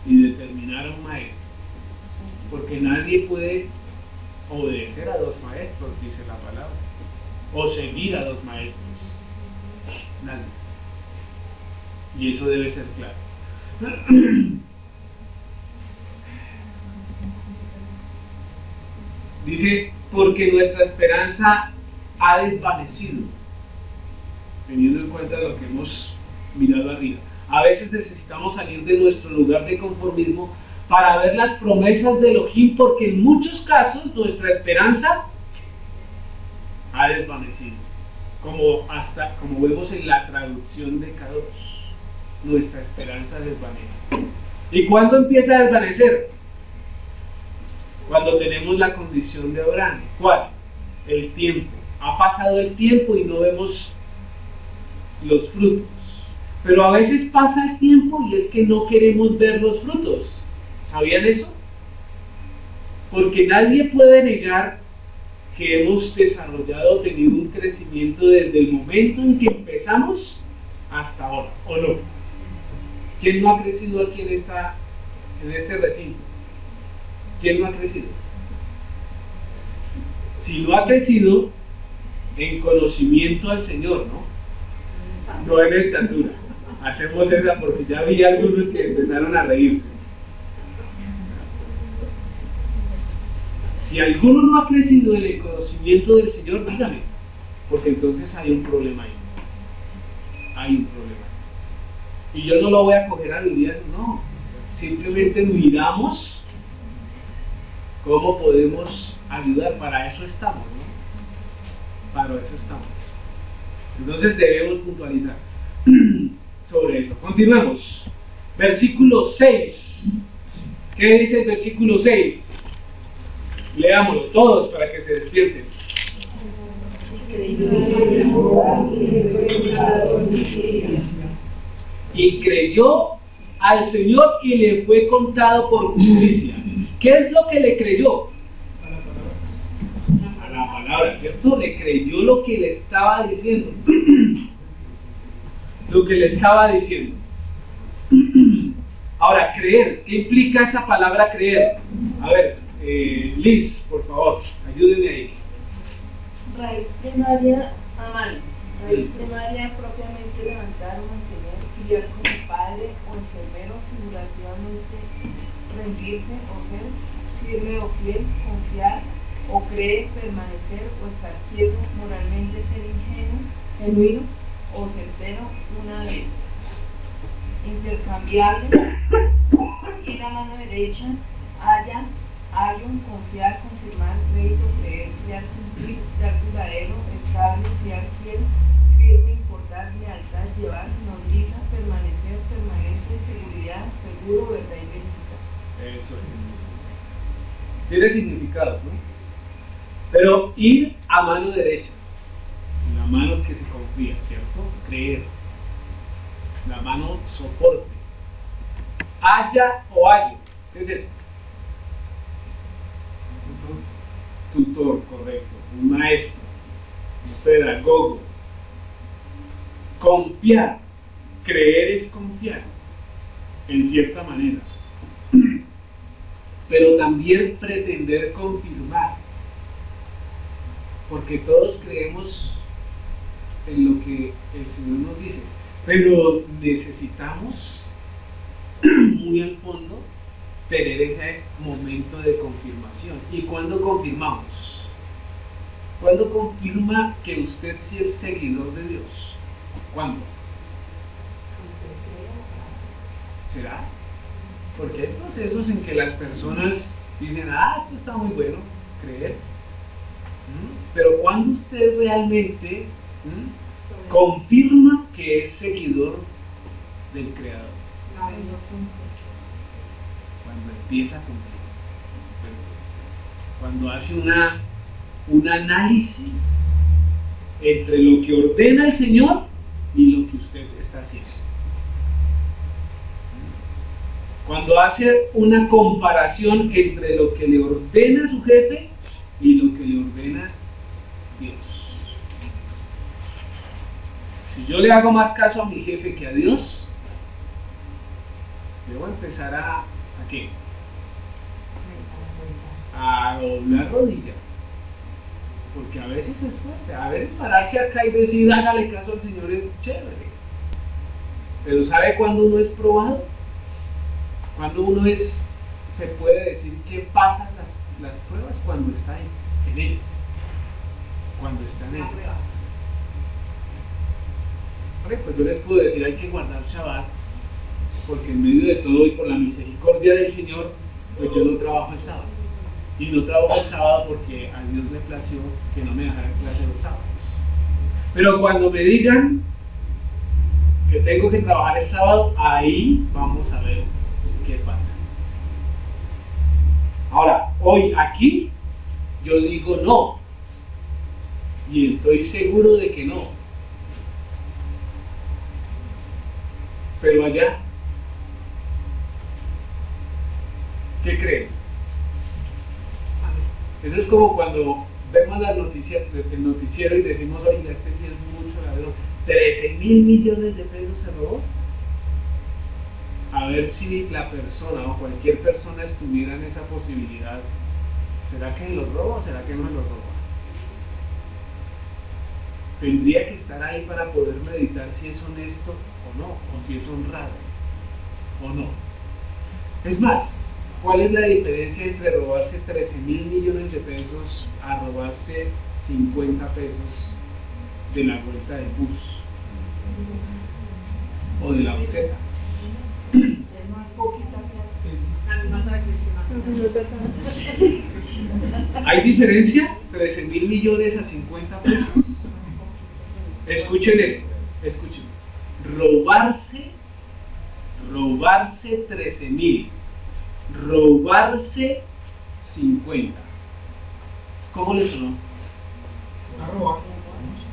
y determinar a un maestro, porque nadie puede obedecer a 2 maestros, dice la palabra. o seguir a los maestros. Nadie. Y eso debe ser claro. Dice, porque nuestra esperanza ha desvanecido, teniendo en cuenta lo que hemos mirado arriba. A veces necesitamos salir de nuestro lugar de conformismo para ver las promesas de Elohim, porque en muchos casos nuestra esperanza ha desvanecido, como vemos en la traducción de K2, nuestra esperanza desvanece. ¿Y cuándo empieza a desvanecer? Cuando tenemos la condición de Abraham. ¿Cuál? El tiempo. Ha pasado el tiempo y no vemos los frutos. Pero a veces pasa el tiempo y es que no queremos ver los frutos. ¿Sabían eso? Porque nadie puede negar que hemos desarrollado, tenido un crecimiento desde el momento en que empezamos hasta ahora, ¿o no? ¿Quién no ha crecido aquí en este recinto? ¿Quién no ha crecido? Si no ha crecido en conocimiento al Señor, ¿no? No en estatura. Hacemos esa porque ya vi algunos que empezaron a reírse. Si alguno no ha crecido en el conocimiento del Señor, dígame, porque entonces hay un problema ahí. Hay un problema. Y yo no lo voy a coger a Dios, no. Simplemente miramos cómo podemos ayudar. Para eso estamos, ¿no? Para eso estamos. Entonces debemos puntualizar sobre eso. Continuamos. Versículo 6. ¿Qué dice el versículo 6? Leámoslo todos para que se despierten. Y creyó al Señor y le fue contado por justicia. ¿Qué es lo que le creyó? A la palabra, ¿cierto? Le creyó lo que le estaba diciendo. Lo que le estaba diciendo. Ahora, creer. ¿Qué implica esa palabra creer? A ver, Liz, por favor, ayúdenme ahí. Raíz primaria, amar. Raíz primaria propiamente levantar o mantener, criar como padre o enfermero, figurativamente rendirse o ser firme o fiel, confiar o creer, permanecer o estar quieto, moralmente ser ingenuo, genuino o certero una vez. Intercambiable, ir a mano derecha, haya, hayon, confiar, confirmar, crédito, creer, fiar, cumplir, dar duradero, estable, fiar, fiel, firme, importar, lealtad, llevar, nodriza, permanecer, permanente, seguridad, seguro, verdad y verificar. Eso es. Tiene significado, ¿no? Pero ir a mano derecha, la mano que se confía, ¿cierto? Creer. La mano soporte. Haya o hayo. ¿Qué es eso? Tutor, correcto. Un maestro. Un pedagogo. Confiar. Creer es confiar. En cierta manera. Pero también pretender confirmar. Porque todos creemos en lo que el Señor nos dice. Pero necesitamos, muy al fondo, tener ese momento de confirmación. ¿Y cuándo confirmamos? ¿Cuándo confirma que usted sí es seguidor de Dios? ¿Cuándo? ¿Será? Porque hay procesos en que las personas dicen, esto está muy bueno, creer. Pero cuando usted realmente confirma que es seguidor del Creador, cuando empieza a cumplir, cuando hace un análisis entre lo que ordena el Señor y lo que usted está haciendo, cuando hace una comparación entre lo que le ordena su jefe y lo que le ordena Dios. Si yo le hago más caso a mi jefe que a Dios, debo empezar ¿a qué? A doblar rodilla. Porque a veces es fuerte, a veces pararse acá y decir hágale caso al Señor es chévere. Pero ¿sabe cuándo uno es probado? Cuando uno se puede decir que pasan las pruebas cuando está en ellas. Cuando está en ellas. Vale, pues yo les puedo decir hay que guardar Shabbat, porque en medio de todo y por la misericordia del Señor, pues yo no trabajo el sábado. Y no trabajo el sábado porque a Dios le plació que no me dejara clase los sábados. Pero cuando me digan que tengo que trabajar el sábado, ahí vamos a ver qué pasa. Ahora, hoy aquí, yo digo no. Y estoy seguro de que no. Pero allá, ¿qué creen? Eso es como cuando vemos las noticias, el noticiero y decimos, oiga, este sí es mucho ladrón. 13.000 millones de pesos se robó. A ver si la persona o cualquier persona estuviera en esa posibilidad. ¿Será que lo roba o será que no lo roba? Tendría que estar ahí para poder meditar si es honesto o no, o si es honrado o no. Es más, ¿cuál es la diferencia entre robarse 13.000 millones de pesos a robarse 50 pesos de la vuelta del bus o de la buseta? Es más poquita que ¿Hay diferencia? 13.000 millones a 50 pesos. Escuchen esto, escuchen. Robarse 13.000. Robarse 50. ¿Cómo le sonó?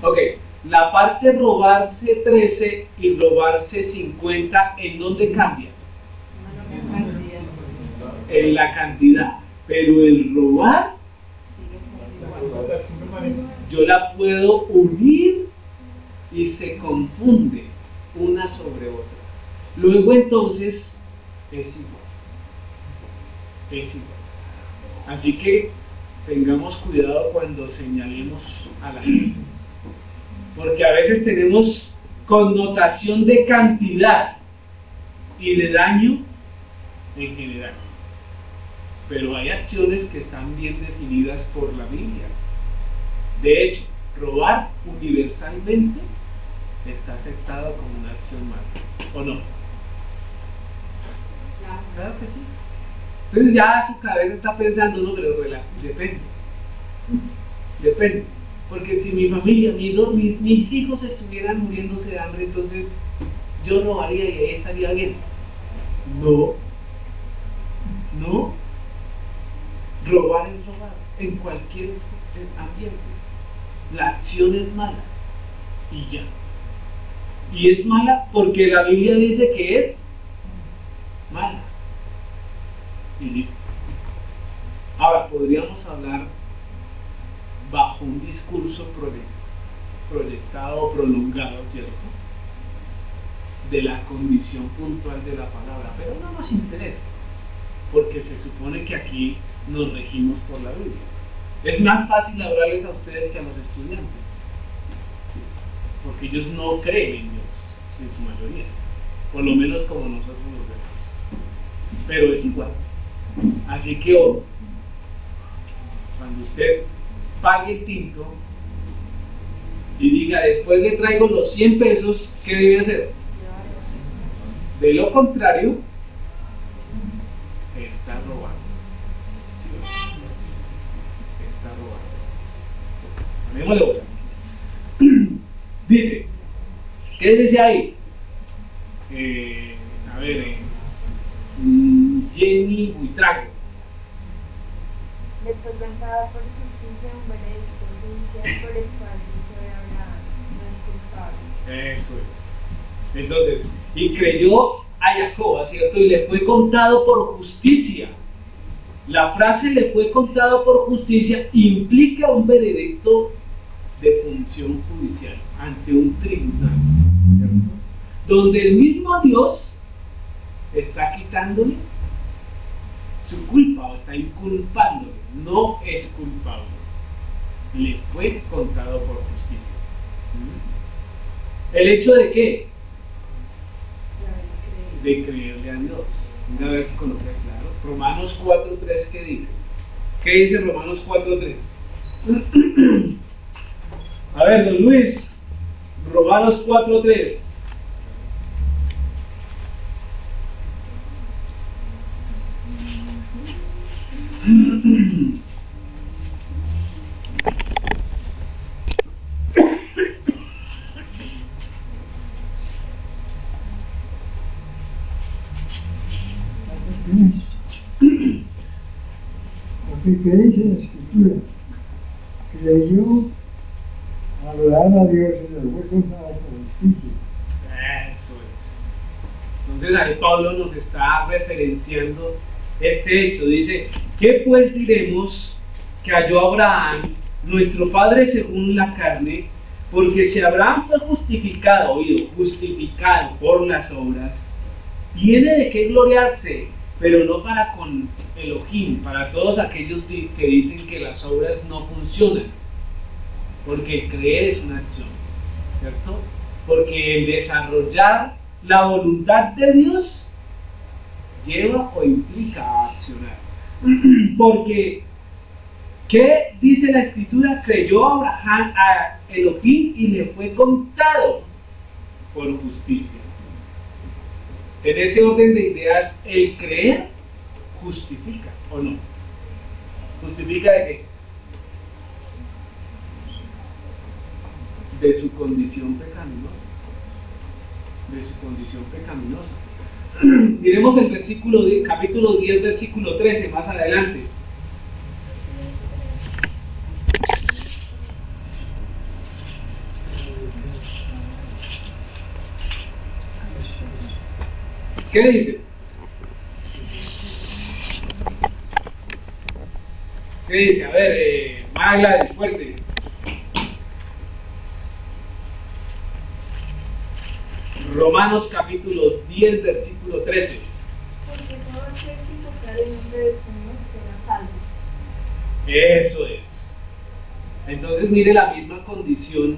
Ok, la parte robarse 13 y robarse 50, ¿en dónde cambia? En la cantidad. Pero el robar, yo la puedo unir y se confunde una sobre otra. Luego entonces es igual. Es igual. Así que tengamos cuidado cuando señalemos a la gente. Porque a veces tenemos connotación de cantidad y de daño en general. Pero hay acciones que están bien definidas por la Biblia. De hecho, robar universalmente está aceptado como una acción mala, ¿o no? Claro que sí. Entonces ya su cabeza está pensando, no, pero depende. Porque si mi familia, mis hijos estuvieran muriéndose de hambre, entonces yo robaría y ahí estaría bien. No. Robar es robar en cualquier ambiente. La acción es mala y ya. Y es mala porque la Biblia dice que es mala. Y listo. Ahora, podríamos hablar bajo un discurso proyectado o prolongado, ¿cierto? De la condición puntual de la palabra, pero no nos interesa, porque se supone que aquí nos regimos por la Biblia. Es más fácil hablarles a ustedes que a los estudiantes, ¿sí? Porque ellos no creen en Dios, en su mayoría, por lo menos como nosotros los vemos. Pero es igual. Así que cuando usted pague el tinto y diga, después le traigo los 100 pesos, ¿qué debe hacer? De lo contrario, está robando. ¿Sí? Está robando. Ponémosle otra. Dice, ¿qué dice ahí? Jenny Buitrago. Le fue contado por justicia un veredicto judicial por el cual dijo de Abraham, no es culpable. Eso es. Entonces, y creyó a Jacob, ¿cierto? Y le fue contado por justicia. La frase le fue contado por justicia implica un veredicto de función judicial ante un tribunal, ¿cierto? Donde el mismo Dios está quitándole su culpa o está inculpándole, no es culpable. le fue contado por justicia. ¿El hecho de qué? De creerle a Dios. Una vez con lo que claro. Romanos 4.3, ¿qué dice? ¿Qué dice Romanos 4.3? A ver, don Luis, Romanos 4.3. Porque ¿qué dice la Escritura? Creyó, adorar a Dios y le fue contado por justicia. Eso es. Entonces ahí Pablo nos está referenciando este hecho. Dice, ¿qué pues diremos que halló Abraham, nuestro padre según la carne? Porque si Abraham fue justificado, oído, justificado por las obras, tiene de qué gloriarse, pero no para con Elohim, para todos aquellos que dicen que las obras no funcionan, porque el creer es una acción, ¿cierto? Porque el desarrollar la voluntad de Dios lleva o implica a accionar. Porque, ¿qué dice la Escritura? Creyó Abraham a Elohim y le fue contado por justicia. En ese orden de ideas, el creer justifica, ¿o no? ¿Justifica de qué? De su condición pecaminosa. De su condición pecaminosa. Miremos el capítulo 10, versículo 13, más adelante. ¿Qué dice? ¿Qué dice? A ver, Magla, fuerte. Romanos capítulo 10, versículo 13. Porque todo aquel que invocar el nombre del Señor será salvo. Eso es. Entonces mire la misma condición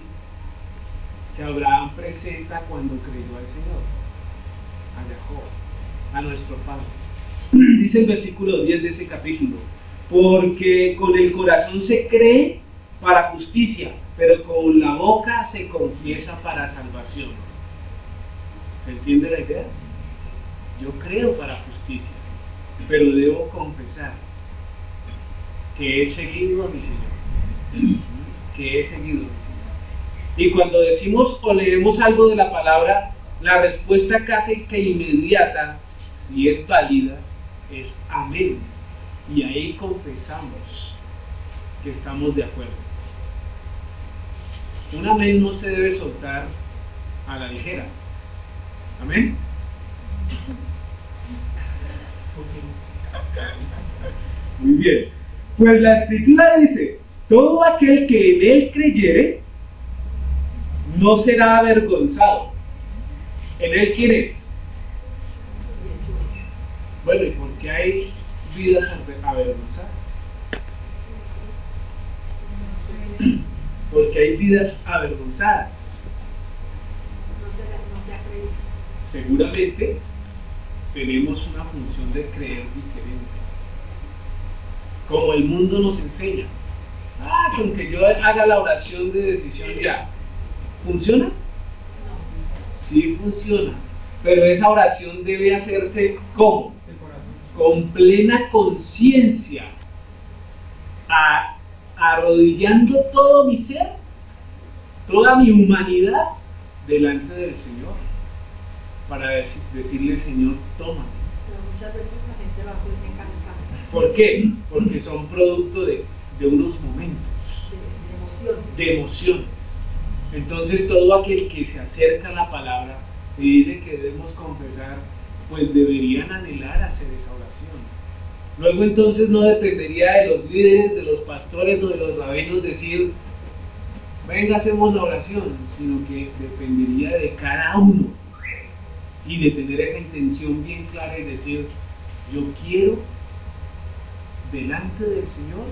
que Abraham presenta cuando creyó al Señor, a Jacob, a nuestro Padre. Dice el versículo 10 de ese capítulo, porque con el corazón se cree para justicia, pero con la boca se confiesa para salvación. ¿Se entiende la idea? Yo creo para justicia, pero debo confesar que he seguido a mi Señor, que he seguido a mi Señor. Y cuando decimos o leemos algo de la palabra, la respuesta casi que inmediata, si es válida, es amén. Y ahí confesamos que estamos de acuerdo. Un amén no se debe soltar a la ligera. Amén. Muy bien. Pues la Escritura dice, todo aquel que en él creyere no será avergonzado. ¿En él quién es? Bueno, ¿y por qué hay vidas avergonzadas? Porque hay vidas avergonzadas. Seguramente tenemos una función de creer diferente. Como el mundo nos enseña. Con que yo haga la oración de decisión ya. ¿Funciona? Sí funciona. Pero esa oración debe hacerse ¿cómo? Con plena conciencia. Arrodillando todo mi ser, toda mi humanidad delante del Señor. Para decirle, Señor, tómame. Pero muchas veces la gente va a poder cantar. ¿Por qué? Porque son producto de unos momentos, De emociones. Entonces todo aquel que se acerca a la palabra y dice que debemos confesar, pues deberían anhelar hacer esa oración. Luego entonces no dependería de los líderes, de los pastores o de los rabinos decir, venga, hacemos la oración, sino que dependería de cada uno y de tener esa intención bien clara y decir, yo quiero delante del Señor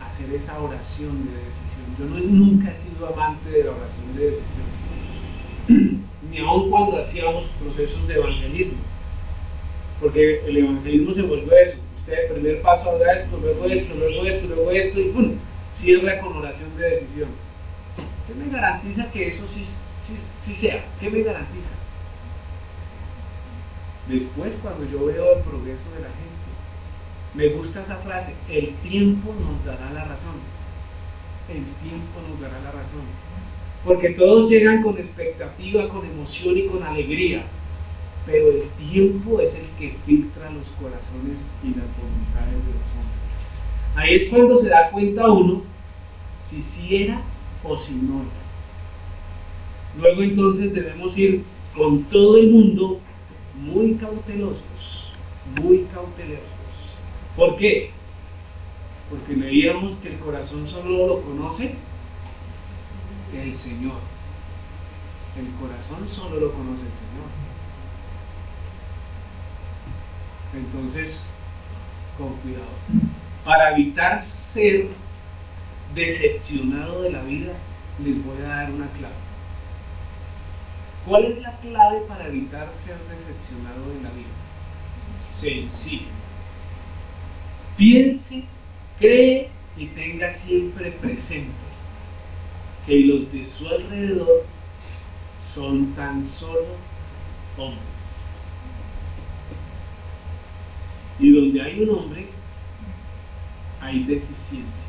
hacer esa oración de decisión. Yo nunca he sido amante de la oración de decisión, ni aun cuando hacíamos procesos de evangelismo, porque el evangelismo se volvió eso. Usted, primer paso haga esto, luego esto, luego esto, luego esto, y ¡pum!, cierra con oración de decisión. ¿Qué me garantiza que eso sí sea? ¿Qué me garantiza? Después, cuando yo veo el progreso de la gente, me gusta esa frase: el tiempo nos dará la razón. El tiempo nos dará la razón. Porque todos llegan con expectativa, con emoción y con alegría, pero el tiempo es el que filtra los corazones y las voluntades de los hombres. Ahí es cuando se da cuenta uno si sí era o si no era. Luego entonces debemos ir con todo el mundo muy cautelosos, muy cautelosos. ¿Por qué? Porque leíamos que el corazón solo lo conoce el Señor. El corazón solo lo conoce el Señor. Entonces, con cuidado. Para evitar ser decepcionado de la vida, les voy a dar una clave. ¿Cuál es la clave para evitar ser decepcionado de la vida? Sencillo. Piense, cree y tenga siempre presente que los de su alrededor son tan solo hombres. Y donde hay un hombre, hay deficiencia.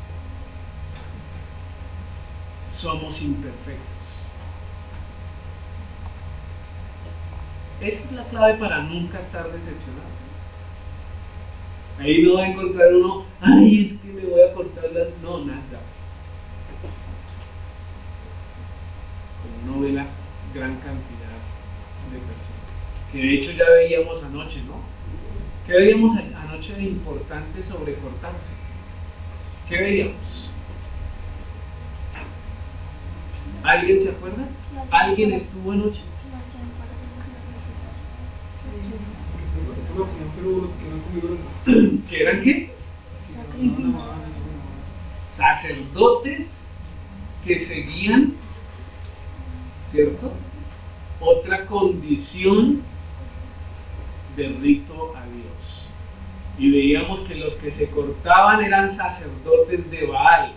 Somos imperfectos. Esa es la clave para nunca estar decepcionado. Ahí no va a encontrar uno, ay, es que me voy a cortar las... No, nada. Como uno ve la gran cantidad de personas. Que de hecho ya veíamos anoche, ¿no? ¿Qué veíamos anoche de importante sobre cortarse? ¿Qué veíamos? ¿Alguien se acuerda? ¿Alguien estuvo anoche? ¿Qué eran qué? Sacerdotes que seguían, ¿cierto?, otra condición del rito a Dios. Y veíamos que los que se cortaban eran sacerdotes de Baal.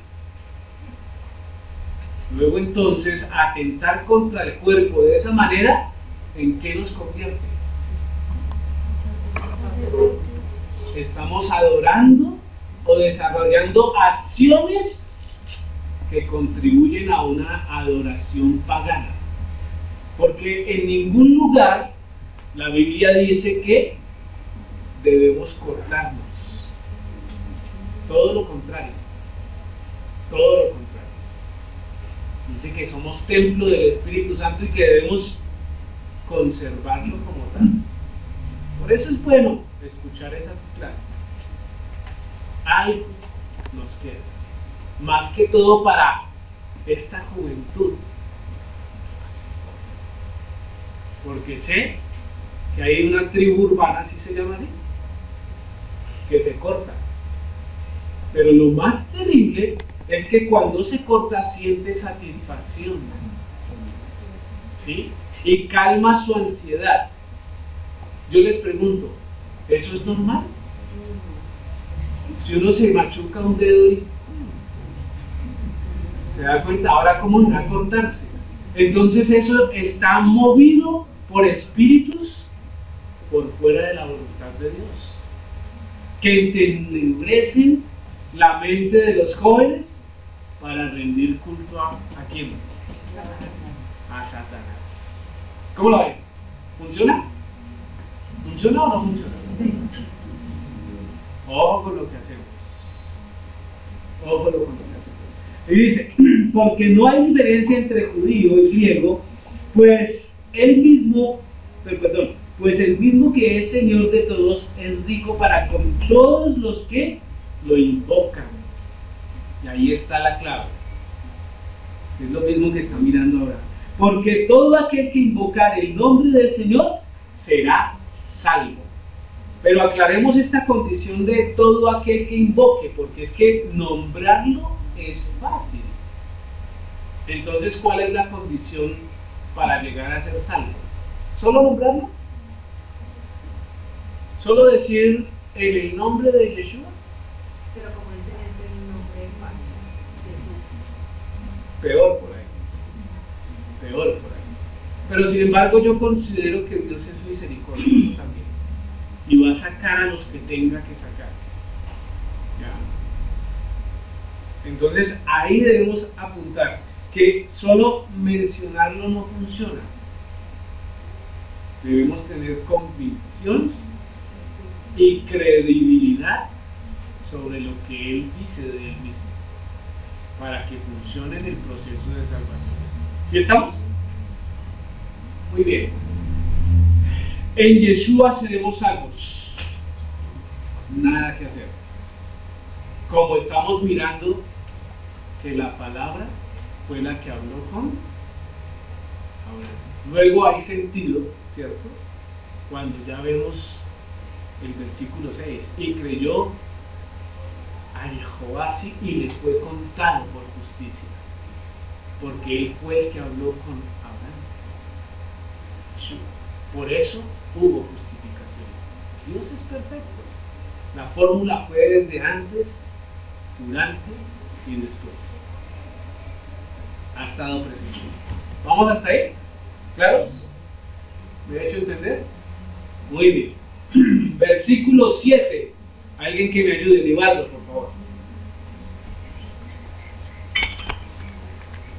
Luego entonces, atentar contra el cuerpo de esa manera, ¿en qué nos convierte? Estamos adorando o desarrollando acciones que contribuyen a una adoración pagana. Porque en ningún lugar la Biblia dice que debemos cortarnos. Todo lo contrario. Todo lo contrario. Dice que somos templo del Espíritu Santo y que debemos conservarlo como tal. Por eso es bueno escuchar esas clases. Algo nos queda. Más que todo para esta juventud. Porque sé que hay una tribu urbana, así se llama así, que se corta. Pero lo más terrible es que cuando se corta siente satisfacción, ¿sí? Y calma su ansiedad. Yo les pregunto, ¿eso es normal? Si uno se machuca un dedo y se da cuenta, ahora cómo va a cortarse. Entonces eso está movido por espíritus por fuera de la voluntad de Dios, que entenebrecen la mente de los jóvenes para rendir culto ¿a quién? A Satanás. ¿Cómo lo ven? ¿Funciona? ¿Funciona o no funciona? Ojo con lo que hacemos. Ojo con lo que hacemos. Y dice, porque no hay diferencia entre judío y griego, pues el mismo que es Señor de todos es rico para con todos los que lo invocan. Y ahí está la clave. Es lo mismo que está mirando ahora. Porque todo aquel que invocar el nombre del Señor será salvo. Pero aclaremos esta condición de todo aquel que invoque, porque es que nombrarlo es fácil. Entonces, ¿cuál es la condición para llegar a ser salvo? ¿Solo nombrarlo? ¿Solo decir en el nombre de Yeshua? Pero como dicen es el nombre falso, Jesús. Peor por ahí. Peor por ahí. Pero sin embargo yo considero que Dios es misericordioso también. Y va a sacar a los que tenga que sacar. ¿Ya? Entonces ahí debemos apuntar que solo mencionarlo no funciona. Debemos tener convicción y credibilidad sobre lo que Él dice de Él mismo, para que funcione en el proceso de salvación. ¿Sí estamos? Muy bien. En Yeshua seremos salvos. Nada que hacer. Como estamos mirando que la palabra fue la que habló con Abraham. Luego hay sentido, ¿cierto? Cuando ya vemos el versículo 6. Y creyó a Jehová y le fue contado por justicia, porque él fue el que habló con Abraham. Por eso hubo justificación. Dios es perfecto. La fórmula fue desde antes, durante y después. Ha estado presente. ¿Vamos hasta ahí? ¿Claros? ¿Me he hecho entender? Muy bien. Versículo 7. Alguien que me ayude, Libardo, por favor.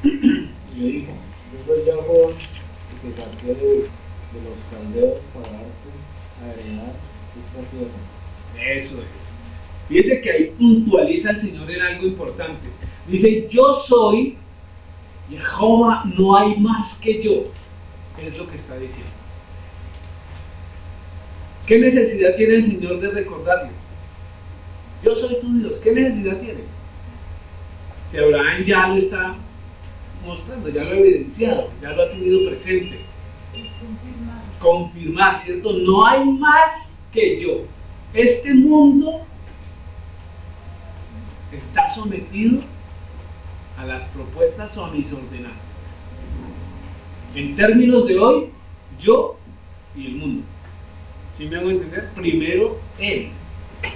Y le dijo: yo soy Yahweh, que te saqué de los caldeos para darte a heredar esta tierra. Eso es. Fíjese que ahí puntualiza el Señor en algo importante. Dice: yo soy Jehová, no hay más que yo. Es lo que está diciendo. ¿Qué necesidad tiene el Señor de recordarle? Yo soy tu Dios. ¿Qué necesidad tiene? Si Abraham ya lo está mostrando, ya lo ha evidenciado, ya lo ha tenido presente. Confirmar, ¿cierto? No hay más que yo. Este mundo está sometido a las propuestas o a mis ordenanzas. En términos de hoy, yo y el mundo. ¿Sí me hago entender? Primero Él,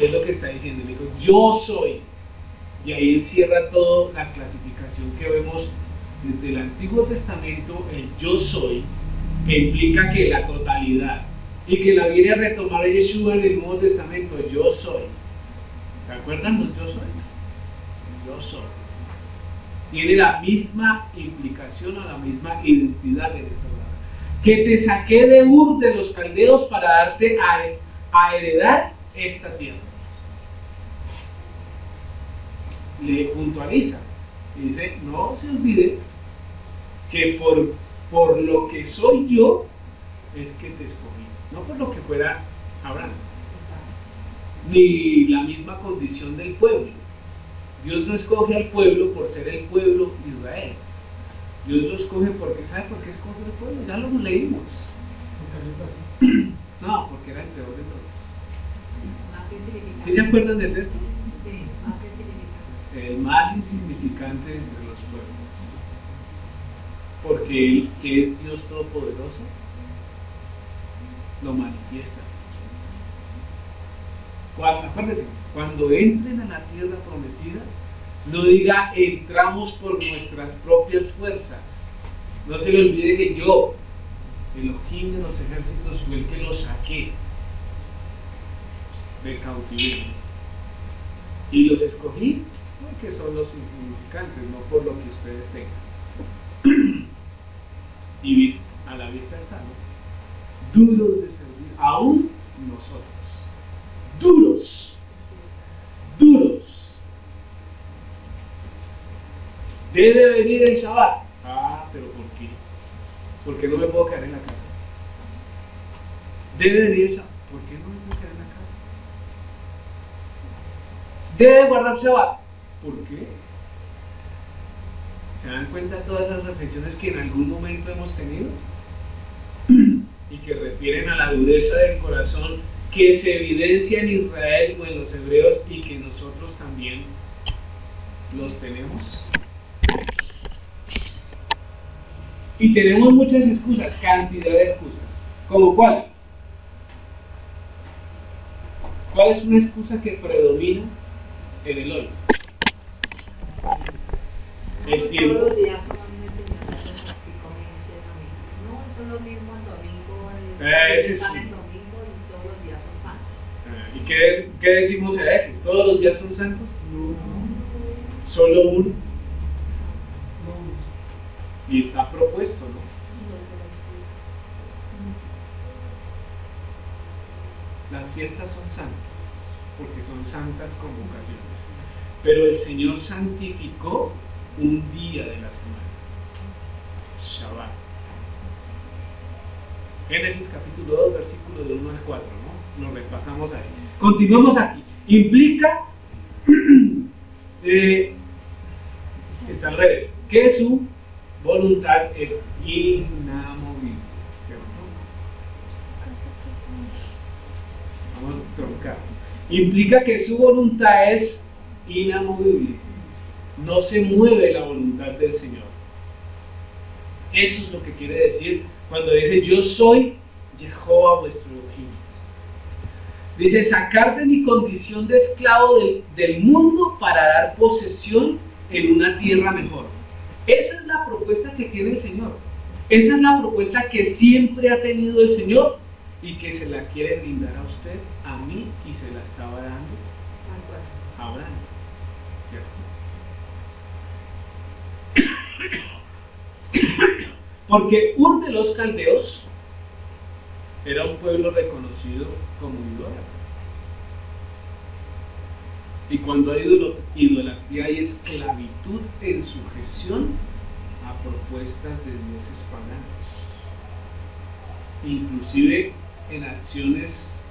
es lo que está diciendo. Le dijo: yo soy. Y ahí encierra toda la clasificación que vemos desde el Antiguo Testamento, el yo soy, que implica que la totalidad, y que la viene a retomar Yeshua en el Nuevo Testamento, yo soy. ¿Se acuerdan los yo soy? Yo soy. Tiene la misma implicación o la misma identidad en esta palabra. Que te saqué de Ur de los caldeos para darte a heredar esta tierra. Le puntualiza y dice: no se olvide que por lo que soy yo es que te escogí, no por lo que fuera Abraham, ni la misma condición del pueblo. Dios no escoge al pueblo por ser el pueblo de Israel. Dios lo escoge porque, ¿sabe por qué escoge el pueblo? Ya lo leímos. No, porque era el peor de todos. ¿Sí se acuerdan del texto? El más insignificante entre los pueblos. Porque Él, que es Dios Todopoderoso, lo manifiesta. Acuérdense, cuando entren a la tierra prometida, no diga entramos por nuestras propias fuerzas. No se le olvide que yo, Elohim de los ejércitos, fui el que los saqué del cautiverio. Y los escogí porque son los insignificantes, no por lo que ustedes tengan. Y a la vista está, ¿no? Duros de servir, aún nosotros. Duros. Debe venir el Shabbat. Ah, pero ¿por qué? Porque no me puedo quedar en la casa. Debe venir el Shabbat. ¿Por qué no me puedo quedar en la casa? Debe guardar Shabbat. ¿Por qué? ¿Se dan cuenta de todas las reflexiones que en algún momento hemos tenido? Y que refieren a la dureza del corazón que se evidencia en Israel o en los hebreos y que nosotros también los tenemos. Y tenemos muchas excusas, cantidad de excusas. ¿Cómo cuáles? ¿Cuál es una excusa que predomina en el hoy? El tiempo. Todos los días no, esto es lo mismo el domingo, Ese es están el domingo y todos los días son santos. ¿Y qué decimos a ese? ¿Todos los días son santos? No. Solo uno. Y está propuesto, ¿no? Las fiestas son santas, porque son santas convocaciones. Pero el Señor santificó un día de la semana, Shabbat. Génesis capítulo 2, versículo de 1 al 4, ¿no? Lo repasamos ahí. Continuamos aquí. Implica, está al revés, que su voluntad es inamovible, ¿cierto? Vamos a troncarnos. Implica que su voluntad es inamovible. No se mueve la voluntad del Señor. Eso es lo que quiere decir cuando dice: yo soy Jehová vuestro Elohim. Dice: sacar de mi condición de esclavo del mundo para dar posesión en una tierra mejor. Esa es la propuesta que tiene el Señor. Esa es la propuesta que siempre ha tenido el Señor y que se la quiere brindar a usted, a mí, y se la estaba dando a Abraham, ¿cierto? Porque Ur de los Caldeos era un pueblo reconocido como idólatra. Y cuando hay idolatría, hay esclavitud en sujeción a propuestas de dioses paganos, inclusive en acciones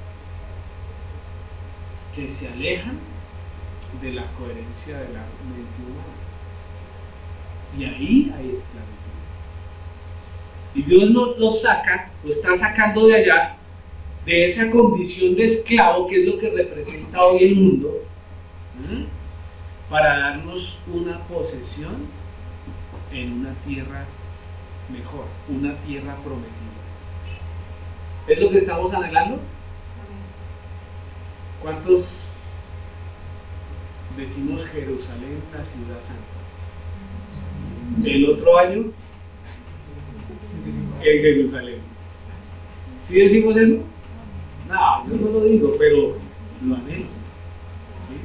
que se alejan de la coherencia de la mente humana. Y ahí hay esclavitud. Y Dios lo saca, lo está sacando de allá, de esa condición de esclavo, que es lo que representa hoy el mundo, para darnos una posesión en una tierra mejor, una tierra prometida. ¿Es lo que estamos anhelando? ¿Cuántos decimos Jerusalén, la ciudad santa? El otro año en Jerusalén. ¿Sí decimos eso? No, yo no lo digo, pero lo anhelo. ¿Sí?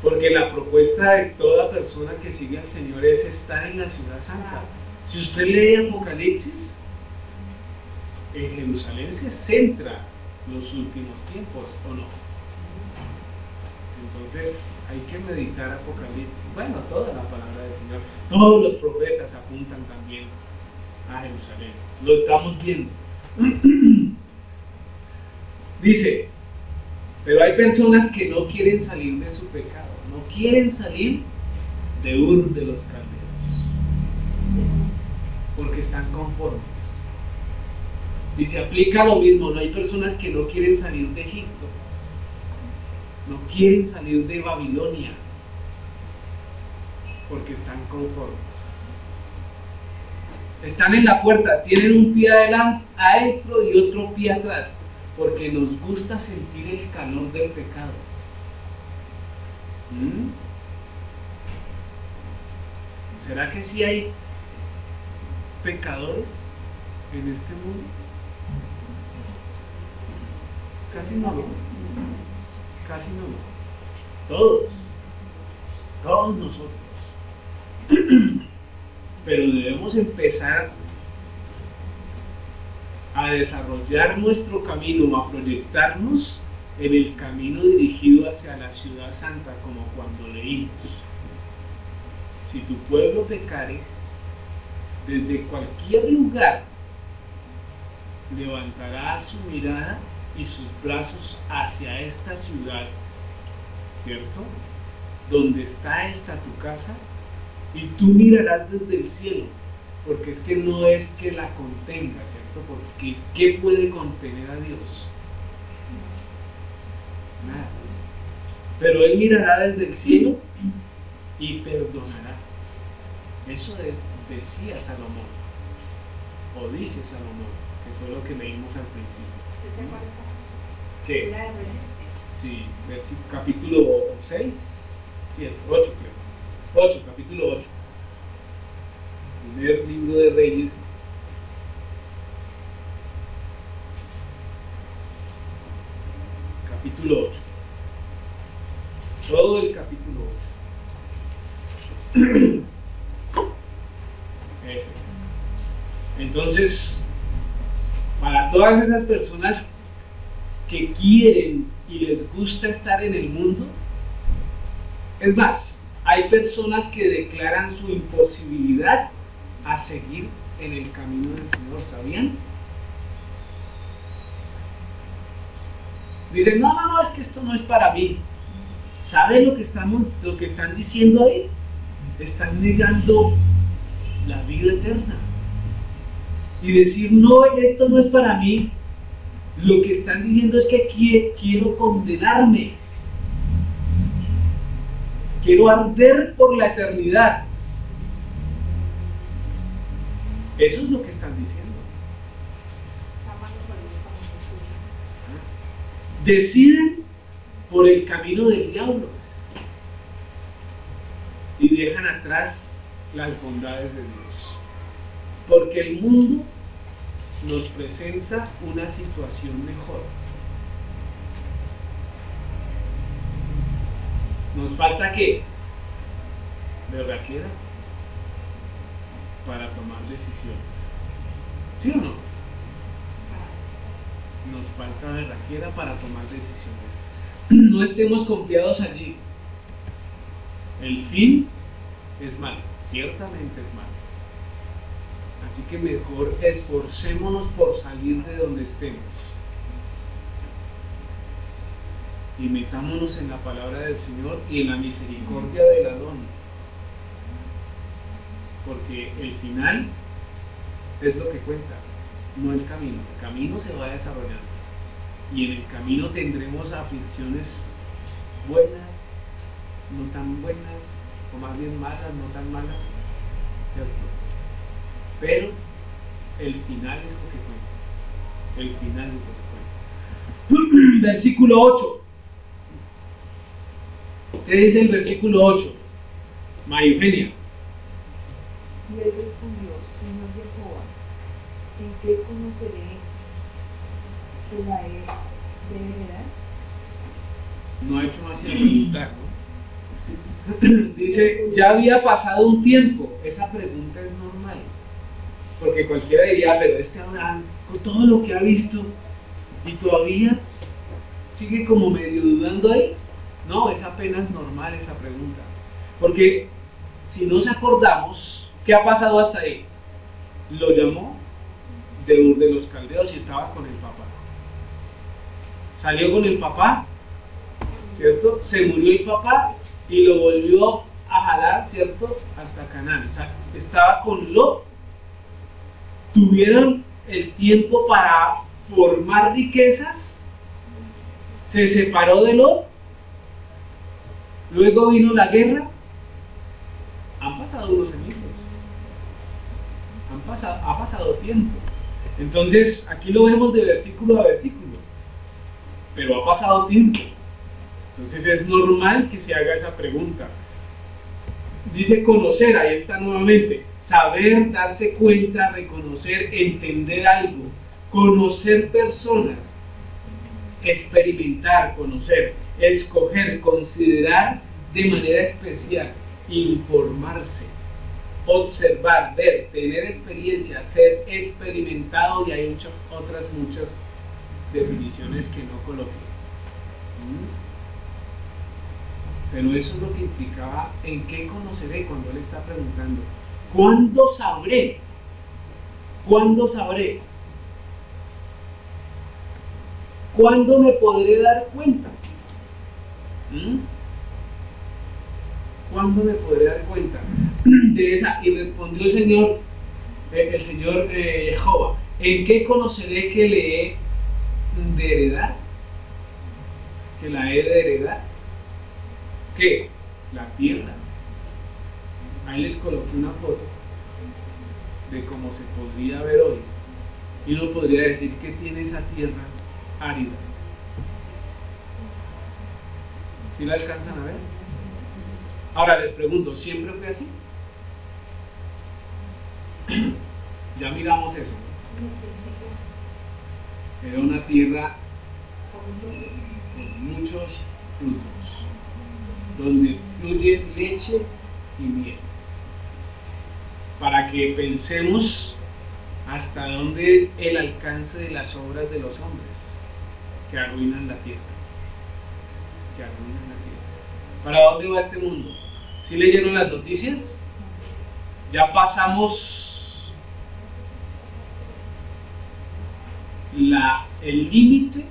Porque la propuesta de toda persona que sigue al Señor es estar en la ciudad santa. Si usted lee Apocalipsis, en Jerusalén se centra los últimos tiempos, ¿o no? Entonces hay que meditar Apocalipsis. Bueno, toda la palabra del Señor. Todos los profetas apuntan también a Jerusalén. Lo estamos viendo. Dice: pero hay personas que no quieren salir de su pecado, no quieren salir de Ur de los Caldeos, porque están conformes. Y se aplica lo mismo, no hay personas que no quieren salir de Egipto, no quieren salir de Babilonia, porque están conformes. Están en la puerta, tienen un pie adentro y otro pie atrás, porque nos gusta sentir el calor del pecado. ¿Será que sí hay pecadores en este mundo? Casi no, ¿no? Casi no. Todos nosotros. Pero debemos empezar a desarrollar nuestro camino, a proyectarnos en el camino dirigido hacia la ciudad santa, como cuando leímos: si tu pueblo pecare, desde cualquier lugar levantará su mirada y sus brazos hacia esta ciudad, ¿cierto? Donde está esta tu casa, y tú mirarás desde el cielo, porque es que no es que la contenga, ¿cierto? Porque ¿qué puede contener a Dios? nada. Pero Él mirará desde el cielo y perdonará. Eso decía Salomón, o dice Salomón, que fue lo que leímos al principio. ¿Qué? Sí, capítulo 6, 7, 8 creo. 8, capítulo 8. Primer libro de Reyes. Capítulo 8. Todo el capítulo 8. Ese es. Entonces, para todas esas personas que quieren y les gusta estar en el mundo, es más, hay personas que declaran su imposibilidad a seguir en el camino del Señor, ¿sabían? Dicen, no, es que esto no es para mí. ¿Saben lo que están diciendo ahí? Están negando la vida eterna. Y decir, no, esto no es para mí, lo que están diciendo es que quiero condenarme. Quiero arder por la eternidad. Eso es lo que están diciendo. Deciden por el camino del diablo y dejan atrás las bondades de Dios, porque el mundo nos presenta una situación mejor. Nos falta ¿qué? Berraquera para tomar decisiones, ¿sí o no? Nos falta berraquera para tomar decisiones. No estemos confiados allí. El fin es malo, ciertamente es malo. Así que mejor esforcémonos por salir de donde estemos y metámonos en la palabra del Señor y en la misericordia del Adón, porque el final es lo que cuenta, no el camino. El camino se va desarrollando y en el camino tendremos aflicciones buenas, no tan buenas, o más bien malas, no tan malas, ¿cierto? Pero el final es lo que cuenta. El final es lo que cuenta. Versículo 8. ¿Qué dice el versículo 8? María Eugenia. Y él respondió, Señor Jehová, ¿en qué conoceré que la he de heredar? No ha hecho más que preguntar, ¿no? Dice, ya había pasado un tiempo. Esa pregunta es normal, porque cualquiera diría, pero este Abraham, con todo lo que ha visto, y todavía sigue como medio dudando ahí. No, es apenas normal esa pregunta, porque si nos acordamos, ¿qué ha pasado hasta ahí? Lo llamó de Ur de los Caldeos y estaba con el papá. Salió con el papá, ¿cierto? Se murió el papá y lo volvió a jalar, ¿cierto? Hasta Canaán. O sea, estaba con Lot. Tuvieron el tiempo para formar riquezas. Se separó de Lot. Luego vino la guerra. Han pasado unos años. Ha pasado tiempo. Entonces, aquí lo vemos de versículo a versículo. Pero ha pasado tiempo. Entonces es normal que se haga esa pregunta. Dice conocer, ahí está nuevamente. Saber, darse cuenta, reconocer, entender algo. Conocer personas. Experimentar, conocer. Escoger, considerar de manera especial. Informarse. Observar, ver, tener experiencia, ser experimentado, y hay otras muchas definiciones que no coloqué. Pero eso es lo que implicaba en qué conoceré cuando él está preguntando. ¿Cuándo sabré? ¿Cuándo sabré? ¿Cuándo me podré dar cuenta? ¿Cuándo me podré dar cuenta de esa? Y respondió el Señor Jehová, ¿en qué conoceré que le he de heredar? que la he de heredar? ¿Qué? La tierra. Ahí les coloqué una foto de cómo se podría ver hoy. Y uno podría decir que tiene esa tierra árida. ¿Sí la alcanzan a ver? Ahora les pregunto, ¿siempre fue así? Ya miramos eso. Era una tierra con muchos frutos, donde fluye leche y miel. Para que pensemos hasta dónde el alcance de las obras de los hombres que arruinan la tierra. Que arruinan la tierra. ¿Para dónde va este mundo? ¿Sí leyeron las noticias? Ya pasamos el límite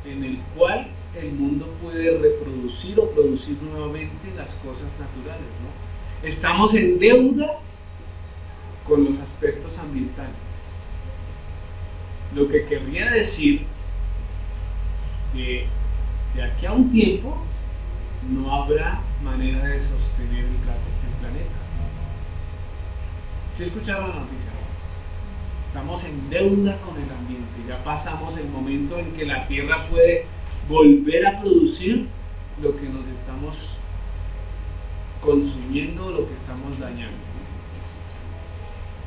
en el cual el mundo puede reproducir o producir nuevamente las cosas naturales, ¿no? Estamos en deuda con los aspectos ambientales. Lo que querría decir que de aquí a un tiempo no habrá manera de sostener el planeta. ¿Sí escucharon la noticia? Estamos en deuda con el ambiente. Ya pasamos el momento en que la Tierra puede volver a producir lo que nos estamos consumiendo, lo que estamos dañando.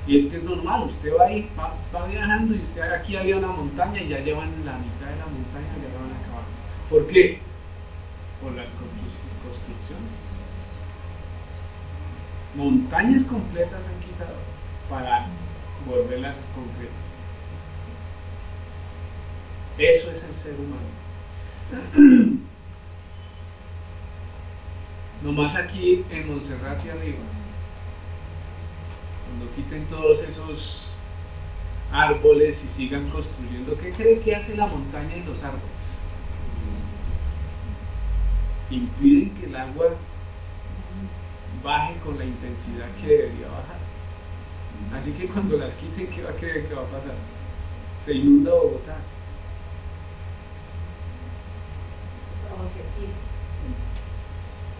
Y es que es normal, usted va ahí, va viajando y usted aquí había una montaña y ya llevan la mitad de la montaña y ya la van a acabar. ¿Por qué? Por las construcciones. Montañas completas han quitado para volverlas concretas. Eso es el ser humano. Nomás aquí en Monserrate arriba, cuando quiten todos esos árboles y sigan construyendo, ¿qué cree que hace la montaña y los árboles? Impiden que el agua baje con la intensidad que debería bajar. Así que cuando las quiten, ¿qué va a creer que va a pasar? Se inunda Bogotá.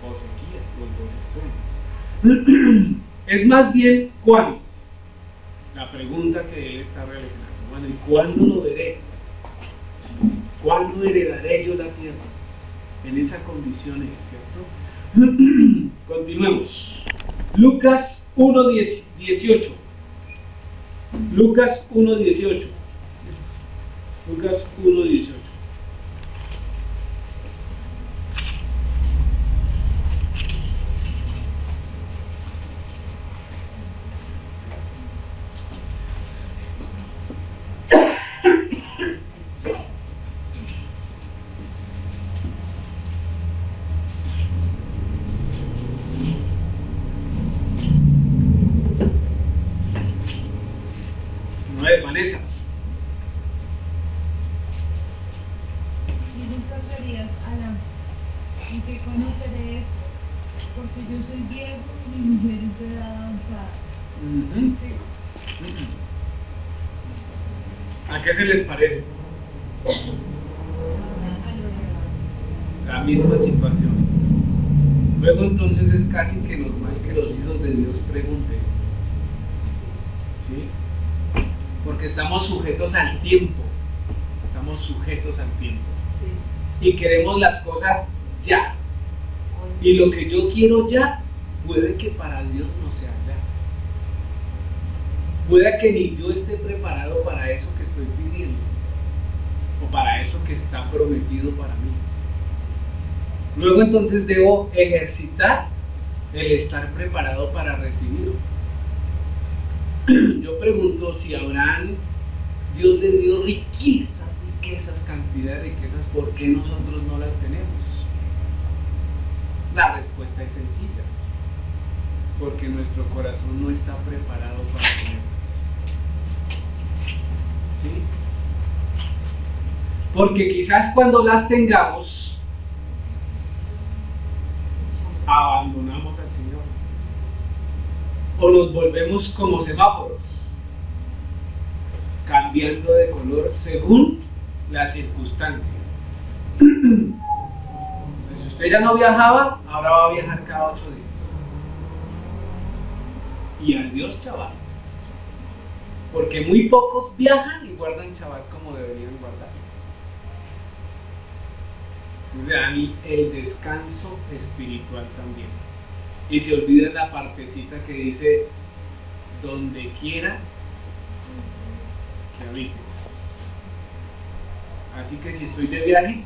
O sequía, los dos extremos. Es más bien ¿cuándo? La pregunta que él está realizando. Bueno, ¿y cuándo lo veré? ¿Cuándo heredaré yo la tierra? En esa condición es, ¿cierto? Continuemos. Lucas 1:18. Lucas 1:18. Lucas 1:18. Vanessa. Y nunca serías Alan, y que conoceré esto, porque yo soy viejo y mi mujer es de edad avanzada. ¿A qué se les parece? La misma situación. Luego entonces es casi que normal que los hijos de Dios pregunten. ¿Sí? Porque estamos sujetos al tiempo. Estamos sujetos al tiempo. Y queremos las cosas ya. Y lo que yo quiero ya, puede que para Dios no sea ya. Puede que ni yo esté preparado para eso que estoy pidiendo. O para eso que está prometido para mí. Luego entonces debo ejercitar el estar preparado para recibirlo. Yo pregunto si a Abraham Dios le dio riquezas, cantidad de riquezas, ¿por qué nosotros no las tenemos? La respuesta es sencilla, porque nuestro corazón no está preparado para tenerlas. ¿Sí? Porque quizás cuando las tengamos, abandonamos al Señor. O nos volvemos como semáforos, cambiando de color según la circunstancia. Usted ya no viajaba, ahora va a viajar cada 8 días. Y adiós Shabbat. Porque muy pocos viajan y guardan Shabbat como deberían guardar. O sea, el descanso espiritual también. Y se olvida la partecita que dice, donde quiera que habites. Así que si estoy de viaje,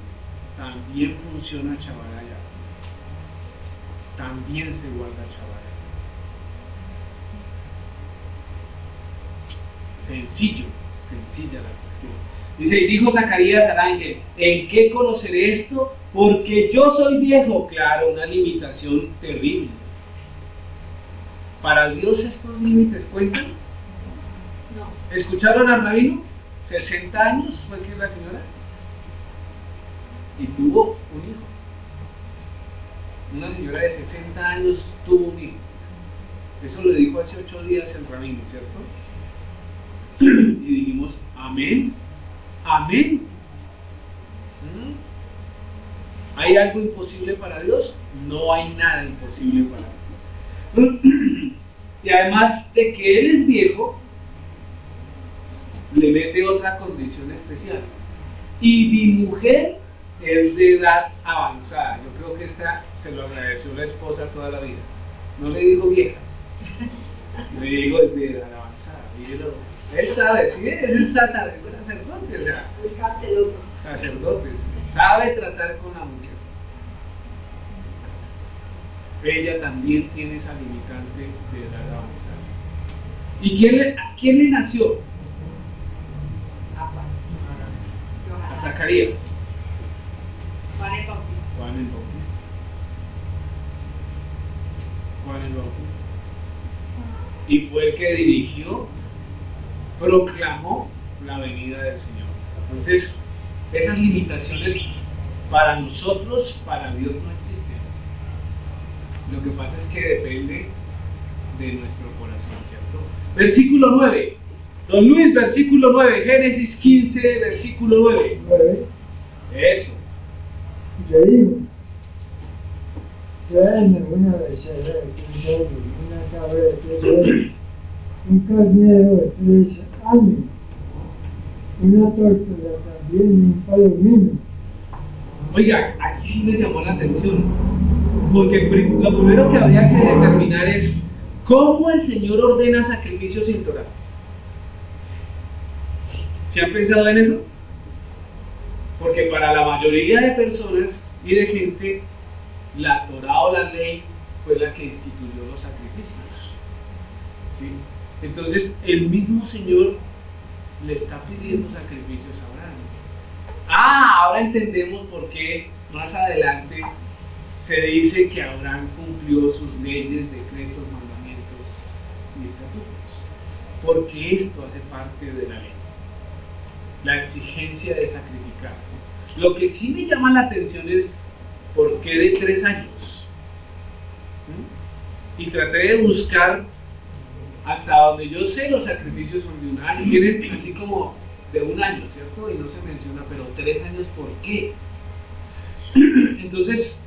también funciona Shabbat allá. También se guarda Shabbat allá. Sencilla la cuestión. Dice, y dijo Zacarías al ángel, ¿en qué conoceré esto? Porque yo soy viejo. Claro, una limitación terrible. ¿Para Dios estos límites cuentan? No. ¿Escucharon al rabino? 60 años fue que la señora. Y tuvo un hijo. Una señora de 60 años tuvo un hijo. Eso lo dijo hace 8 días el rabino, ¿cierto? Y dijimos, amén, amén. ¿Hay algo imposible para Dios? No hay nada imposible para Dios. Y además de que Él es viejo, le mete otra condición especial. Y mi mujer es de edad avanzada. Yo creo que esta se lo agradeció la esposa toda la vida. No le digo vieja, le digo es de edad avanzada. Dígelo. Él sabe, ¿sí? Es sacerdote, o sea, sacerdote, sabe tratar con la mujer. Ella también tiene esa limitante de edad avanzada. ¿Y quién le nació? A Zacarías. Juan el Bautista. Juan el Bautista. Y fue el que dirigió, proclamó la venida del Señor. Entonces, esas limitaciones para nosotros, para Dios no existen. Lo que pasa es que depende de nuestro corazón, ¿cierto? Versículo 9. Don Luis, versículo 9. Génesis 15, versículo 9. 9. Eso. Le dijo, tráeme una becerra de 3 años, una cabra de 3 años, un carnero de 3 años, una tórtola también y un palomino. Oiga, aquí sí me llamó la atención, porque lo primero que habría que determinar es cómo el Señor ordena sacrificios sin Torah. ¿Se han pensado en eso? Porque para la mayoría de personas y de gente, la Torah o la ley fue la que instituyó los sacrificios. ¿Sí? Entonces, el mismo Señor le está pidiendo sacrificios a Abraham. Ahora entendemos por qué más adelante se dice que Abraham cumplió sus leyes, decretos, mandamientos y estatutos. Porque esto hace parte de la ley. La exigencia de sacrificar. Lo que sí me llama la atención es ¿por qué de 3 años? Y traté de buscar, hasta donde yo sé, los sacrificios son de 1 año, tienen así como de 1 año, ¿cierto? Y no se menciona, pero 3 años, ¿por qué? Entonces,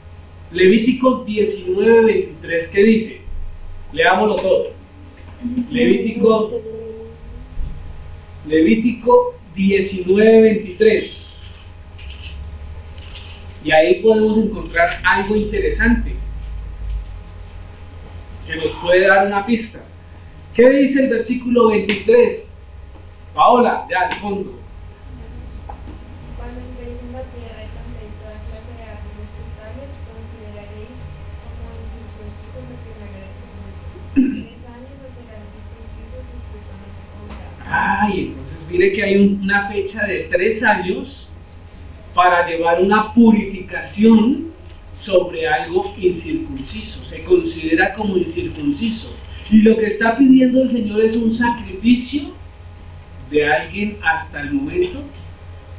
Levíticos 19:23, ¿qué dice? Leámoslo todo. Levítico 19:23. Y ahí podemos encontrar algo interesante que nos puede dar una pista. ¿Qué dice el versículo 23? Paola, ya al fondo. Cuando entréis en la tierra y coméis toda clase de árboles frutales, consideraréis como incircuncisos lo primero de sus meses. 3 años no serán incircuncisos sus frutos no se comerán. Entonces mire que hay una fecha de 3 años para llevar una purificación sobre algo incircunciso. Se considera como incircunciso. Y lo que está pidiendo el Señor es un sacrificio de alguien hasta el momento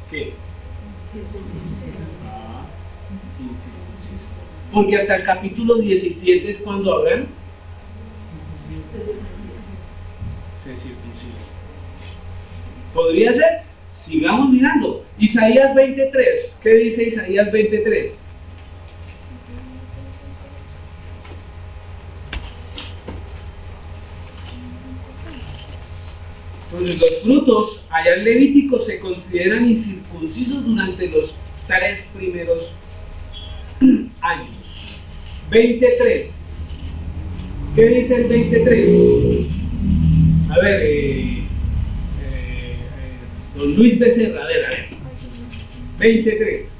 que incircunciso. Porque hasta el capítulo 17 es cuando Abraham se circuncidó. ¿Podría ser? Sigamos mirando. Isaías 23. ¿Qué dice Isaías 23? Entonces los frutos allá en Levítico se consideran incircuncisos durante los 3 primeros años. 23. ¿Qué dice el 23? A ver, don Luis Becerra, a ver. 23.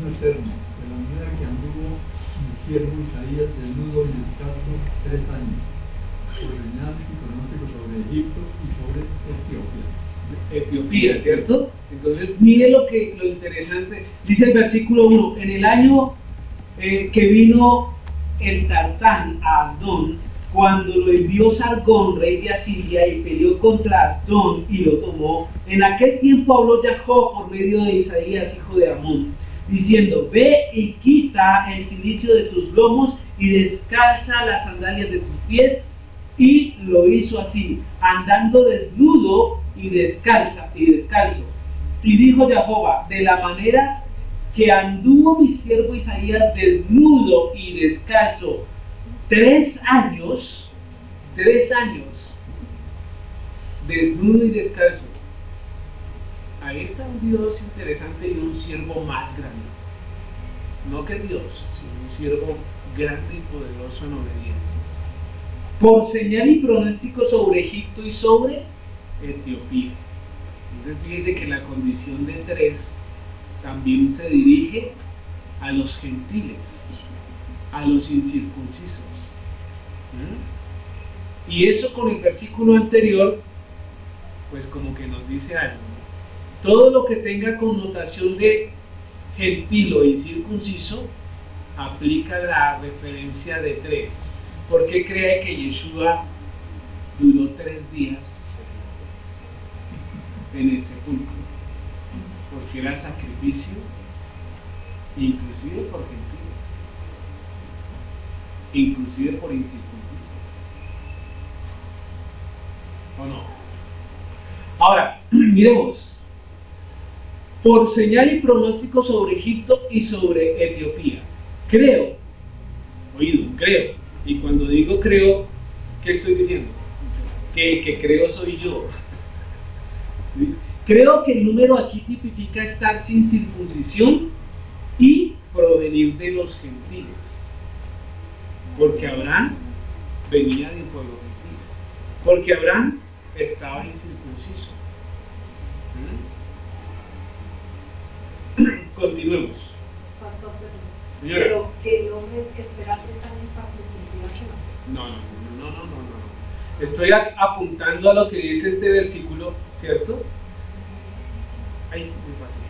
Eterno, de la manera que anduvo mi siervo Isaías desnudo y descalzo 3 años, por señal y pronóstico sobre Egipto y sobre Etiopía. Etiopía, ¿cierto? Entonces, mire lo interesante. Dice el versículo 1, en el año que vino el Tartán a Asdón, cuando lo envió Sargón, rey de Asiria, y peleó contra Asdón y lo tomó, en aquel tiempo habló Yahweh por medio de Isaías, hijo de Amón, diciendo, ve y quita el cilicio de tus lomos y descalza las sandalias de tus pies. Y lo hizo así, andando desnudo y descalzo. Y dijo Jehová, de la manera que anduvo mi siervo Isaías desnudo y descalzo 3 años, desnudo y descalzo. Ahí está un Dios interesante y un siervo más grande. No que Dios, sino un siervo grande y poderoso en obediencia. Por señal y pronóstico sobre Egipto y sobre Etiopía. Entonces fíjese que la condición de 3 también se dirige a los gentiles, a los incircuncisos. Y eso con el versículo anterior, pues como que nos dice algo. Todo lo que tenga connotación de gentil o incircunciso aplica la referencia de 3. ¿Por qué cree que Yeshua duró 3 días en el sepulcro? Porque era sacrificio, inclusive por gentiles, inclusive por incircuncisos. ¿O no? Ahora, miremos. Por señal y pronóstico sobre Egipto y sobre Etiopía. Creo, creo. Y cuando digo creo, ¿qué estoy diciendo? Que creo soy yo. Creo que el número aquí tipifica estar sin circuncisión y provenir de los gentiles. Porque Abraham venía de un pueblo gentil. Porque Abraham estaba incircunciso. Continuemos. Señora. Pero que el hombre espera 3 años para circuncidarse. No. Estoy apuntando a lo que dice este versículo, ¿cierto? Ay, muy fácil.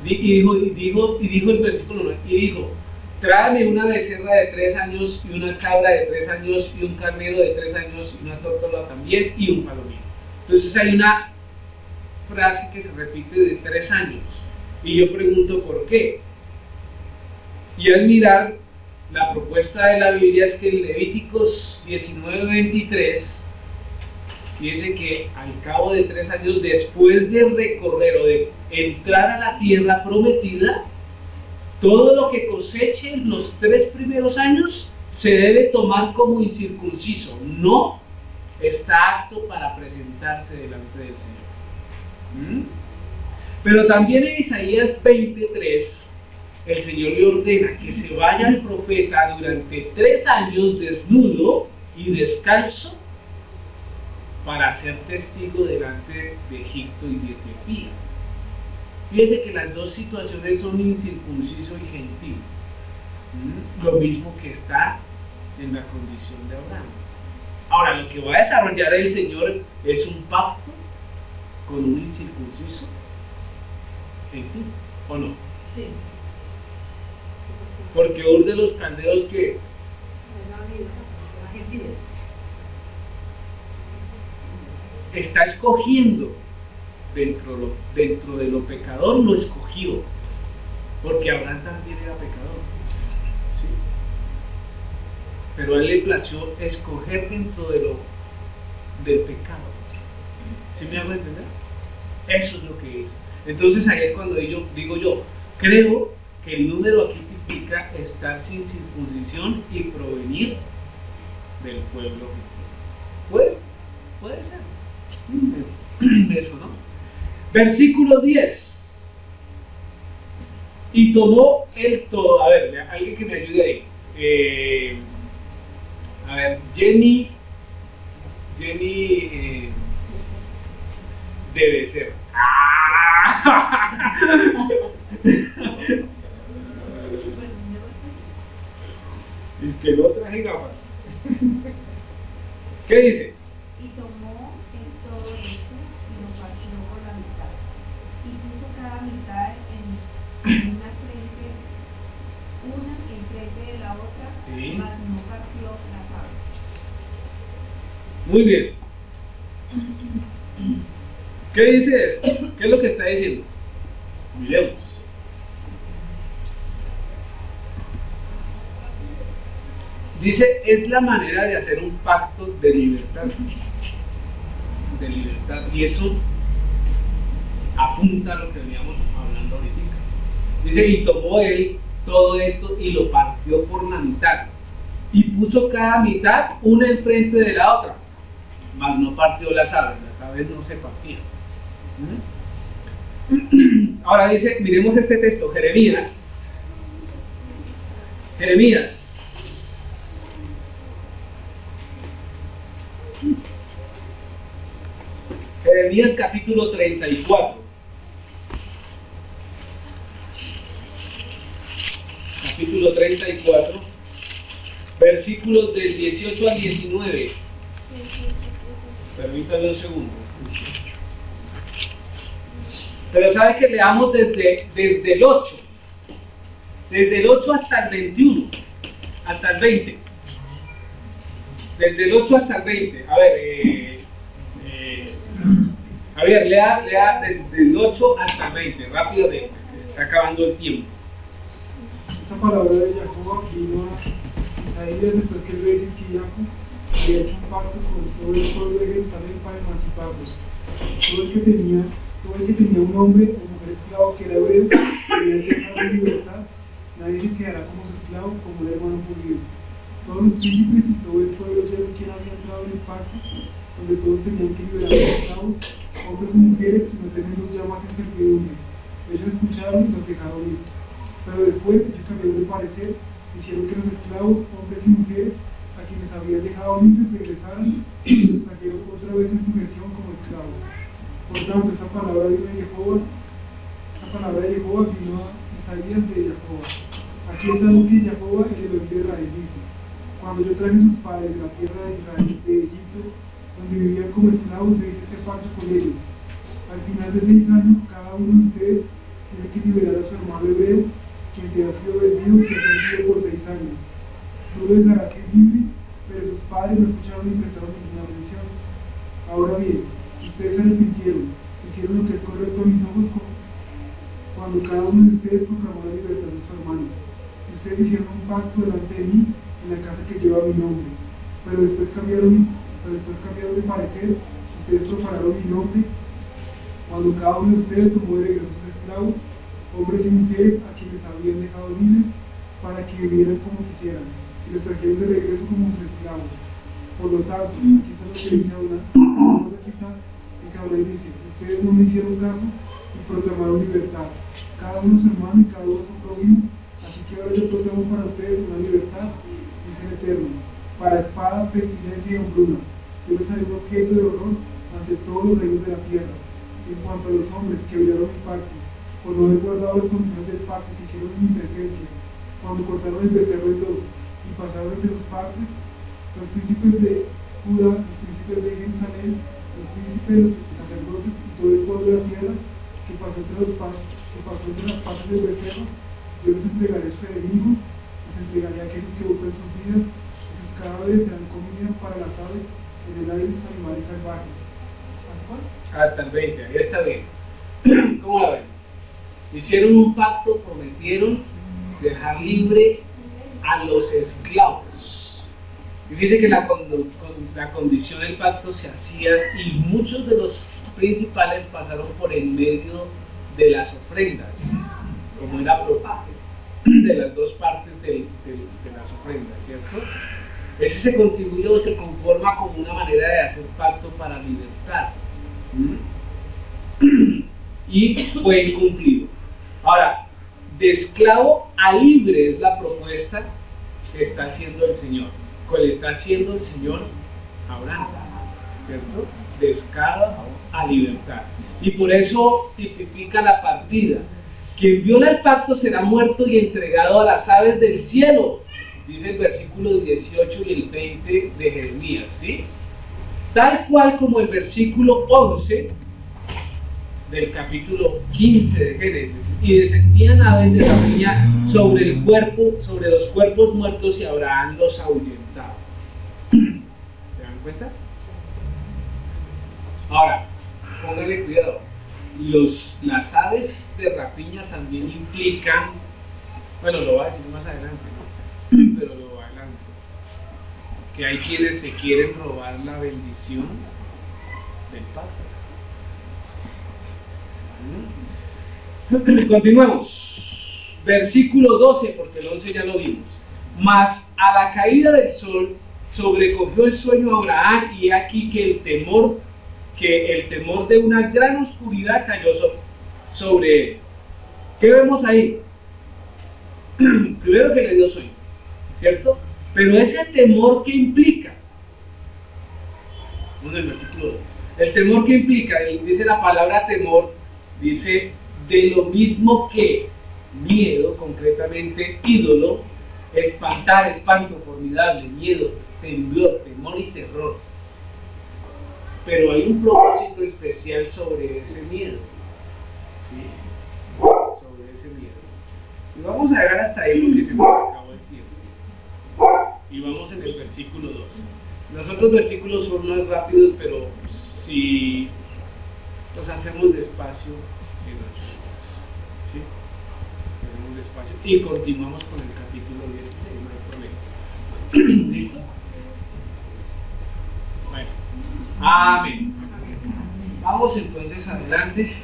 Y dijo el versículo 9, y dijo, tráeme una becerra de 3 años y una cabra de 3 años y un carnero de 3 años y una tórtola también y un palomino. Entonces hay una frase que se repite de 3 años. Y yo pregunto por qué. Y al mirar la propuesta de la Biblia es que en Levíticos 19:23 dice que al cabo de 3 años después de recorrer o de entrar a la tierra prometida, todo lo que coseche en los 3 primeros años se debe tomar como incircunciso, no está apto para presentarse delante del Señor. Pero también en Isaías 23 el Señor le ordena que se vaya el profeta durante 3 años desnudo y descalzo para ser testigo delante de Egipto y de Etiopía. Fíjese que las dos situaciones son incircunciso y gentil, lo mismo que está en la condición de Abraham. Ahora, lo que va a desarrollar el Señor es un pacto con un incircunciso gentil, ¿o no? Sí. Porque Ur de los Caldeos, ¿qué es? La gentil. Está escogiendo dentro de lo pecador, lo escogió, porque Abraham también era pecador, ¿sí? Pero a él le plació escoger dentro del pecado. ¿Sí me hago entender? Eso es lo que es. Entonces ahí es cuando digo yo, creo que el número aquí significa estar sin circuncisión y provenir del pueblo. Puede ser. Eso, ¿no? Versículo 10. Y tomó el todo. A ver, alguien que me ayude ahí. A ver, Jenny debe ser. Es que no traje gafas. ¿Qué dice? Y tomó el todo esto y lo partió por la mitad, y puso cada mitad en una enfrente de la otra, Sí. mas no partió las aves. Muy bien. ¿Qué dice eso? ¿Qué es lo que está diciendo? Miremos. Dice, es la manera de hacer un pacto de libertad. De libertad. Y eso apunta a lo que veníamos hablando ahorita. Dice, y tomó él todo esto y lo partió por la mitad. Y puso cada mitad una enfrente de la otra. Mas no partió las aves no se partían. Ahora dice, miremos este texto, Jeremías capítulo 34. Capítulo 34, versículos del 18 al 19. Permítame un segundo. Pero sabe que leamos desde el 8. Desde el 8 hasta el 21. Hasta el 20. Desde el 8 hasta el 20. A ver, lea desde el 8 hasta el 20. Rápido, se está acabando el tiempo. Esta palabra de Jacob vino a Isaías después que el rey Sidquíaco había hecho un pacto con todo el pueblo de Jerusalén para emanciparlos. Todo el que tenía un hombre o mujer esclavo que era hebreo debía dejar en libertad. Nadie se quedará como su esclavo, como el hermano judío. Todos los príncipes y todo el pueblo oyeron quién había entrado en el pacto, donde todos tenían que liberar a los esclavos, hombres y mujeres, y no tenerlos ya más en servidumbre. Ellos escucharon y los dejaron ir. Pero después ellos cambiaron de parecer, hicieron que los esclavos, hombres y mujeres, a quienes habían dejado libres, regresaran y los trajeron otra vez en sujeción como esclavos. Por tanto, esa palabra de Jehová vino a Isaías de Jehová. Aquí está lo que Jehová, el Elohim de Israel, dice: cuando yo traje a sus padres de la tierra de Israel, de Egipto, donde vivían como esclavos, yo hice este pacto con ellos. Al final de 6 años, cada uno de ustedes tiene que liberar a su hermano hebreo, quien te ha sido vendido y te ha servido por 6 años. Tú lo dejarás ir libre, pero sus padres no escucharon ni prestaron ninguna atención. Ahora bien, ustedes se arrepintieron, hicieron lo que es correcto a mis ojos cuando cada uno de ustedes proclamó la libertad de su hermano. Y ustedes hicieron un pacto delante de mí en la casa que lleva mi nombre. Pero después cambiaron de parecer, ustedes profanaron mi nombre cuando cada uno de ustedes tomó de regreso a sus esclavos, hombres y mujeres a quienes habían dejado libres para que vivieran como quisieran, y los trajeron de regreso como sus esclavos. Por lo tanto, aquí está lo que dice Adonai, dice: ustedes no me hicieron caso y proclamaron libertad, cada uno su hermano y cada uno su prójimo, así que ahora yo proclamo para ustedes una libertad, dice el Eterno, para espada, pestilencia y hambruna. Yo les haré un objeto de horror ante todos los reinos de la tierra. En cuanto a los hombres que violaron mis pactos, por no haber guardado las condiciones del pacto que hicieron en mi presencia, cuando cortaron el becerro en dos y pasaron entre sus partes, los príncipes de Judá, los príncipes de Jerusalén, los príncipes de los sacerdotes y todo el pueblo de la tierra que pasó entre las patas del becerro, yo les entregaré a sus enemigos, les entregaré a aquellos que usan sus vidas, y sus cadáveres serán comida para las aves en el aire de los animales salvajes. ¿Hasta cuál? Hasta el 20, ahí está bien. ¿Cómo la ven? Hicieron un pacto, prometieron dejar libre a los esclavos. Y fíjense que la condición del pacto se hacía, y muchos de los principales pasaron por en medio de las ofrendas, como era de las dos partes de las ofrendas, ¿cierto? Ese se contribuye o se conforma como una manera de hacer pacto para libertad. Y fue incumplido. Ahora, de esclavo a libre es la propuesta que está haciendo el Señor, que le está haciendo el Señor a Abraham, ¿cierto? De esclavo a libertad. Y por eso tipifica la partida. Quien viola el pacto será muerto y entregado a las aves del cielo, dice el versículo 18 y el 20 de Jeremías, ¿sí? Tal cual como el versículo 11 del capítulo 15 de Génesis. Y descendían aves de rapiña sobre los cuerpos muertos, y Abraham los ahuyentaba. ¿Se dan cuenta? Ahora, póngale cuidado. Las aves de rapiña también implican, bueno, lo voy a decir más adelante, ¿no? Pero lo adelanto, que hay quienes se quieren robar la bendición del pacto. Continuemos. Versículo 12, porque el 11 ya lo vimos. Mas a la caída del sol sobrecogió el sueño a Abraham, y aquí que el temor de una gran oscuridad cayó sobre él. ¿Qué vemos ahí? Primero que le dio sueño, ¿cierto? Pero ese temor que implica, en el versículo 2, el temor que implica, dice la palabra temor, dice de lo mismo que miedo, concretamente ídolo, espantar, espanto, formidable, miedo, temblor, temor y terror. Pero hay un propósito especial sobre ese miedo, ¿sí? Sobre ese miedo. Y vamos a llegar hasta ahí porque se nos acabó el tiempo. Y vamos en el versículo 12. Los otros versículos son más rápidos, pero si los hacemos despacio en 8 horas, ¿sí? Hacemos despacio y continuamos con el capítulo 16, no hay problema. ¿Listo? Bueno, amén. Vamos entonces adelante.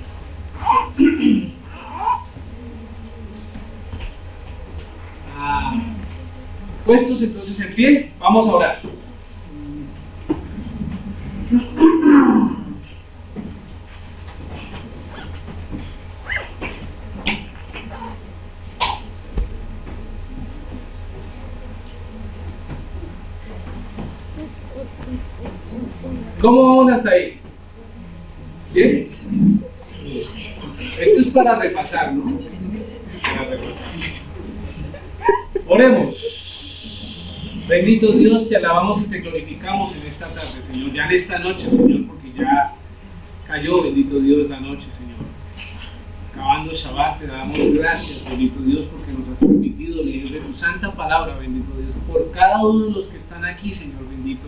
Puestos entonces en pie, vamos a orar. ¿Cómo vamos hasta ahí? ¿Bien? Esto es para repasar, ¿no? Para repasar. Oremos. Bendito Dios, te alabamos y te glorificamos en esta tarde, Señor. Ya en esta noche, Señor, porque ya cayó, bendito Dios, la noche, Señor. Acabando Shabbat, te damos gracias, bendito Dios, porque nos has permitido leer de tu santa palabra, bendito Dios, por cada uno de los que están aquí, Señor bendito.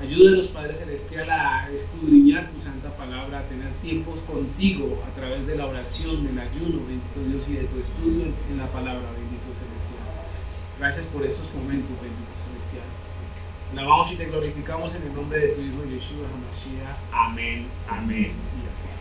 Ayúdenos, Padre Celestial, a escudriñar tu santa palabra, a tener tiempos contigo a través de la oración, del ayuno, bendito Dios, y de tu estudio en la palabra, bendito Celestial. Gracias por estos momentos, bendito Celestial. Alabamos y te glorificamos en el nombre de tu Hijo Yeshua HaMashiach. Amén, amén y amén.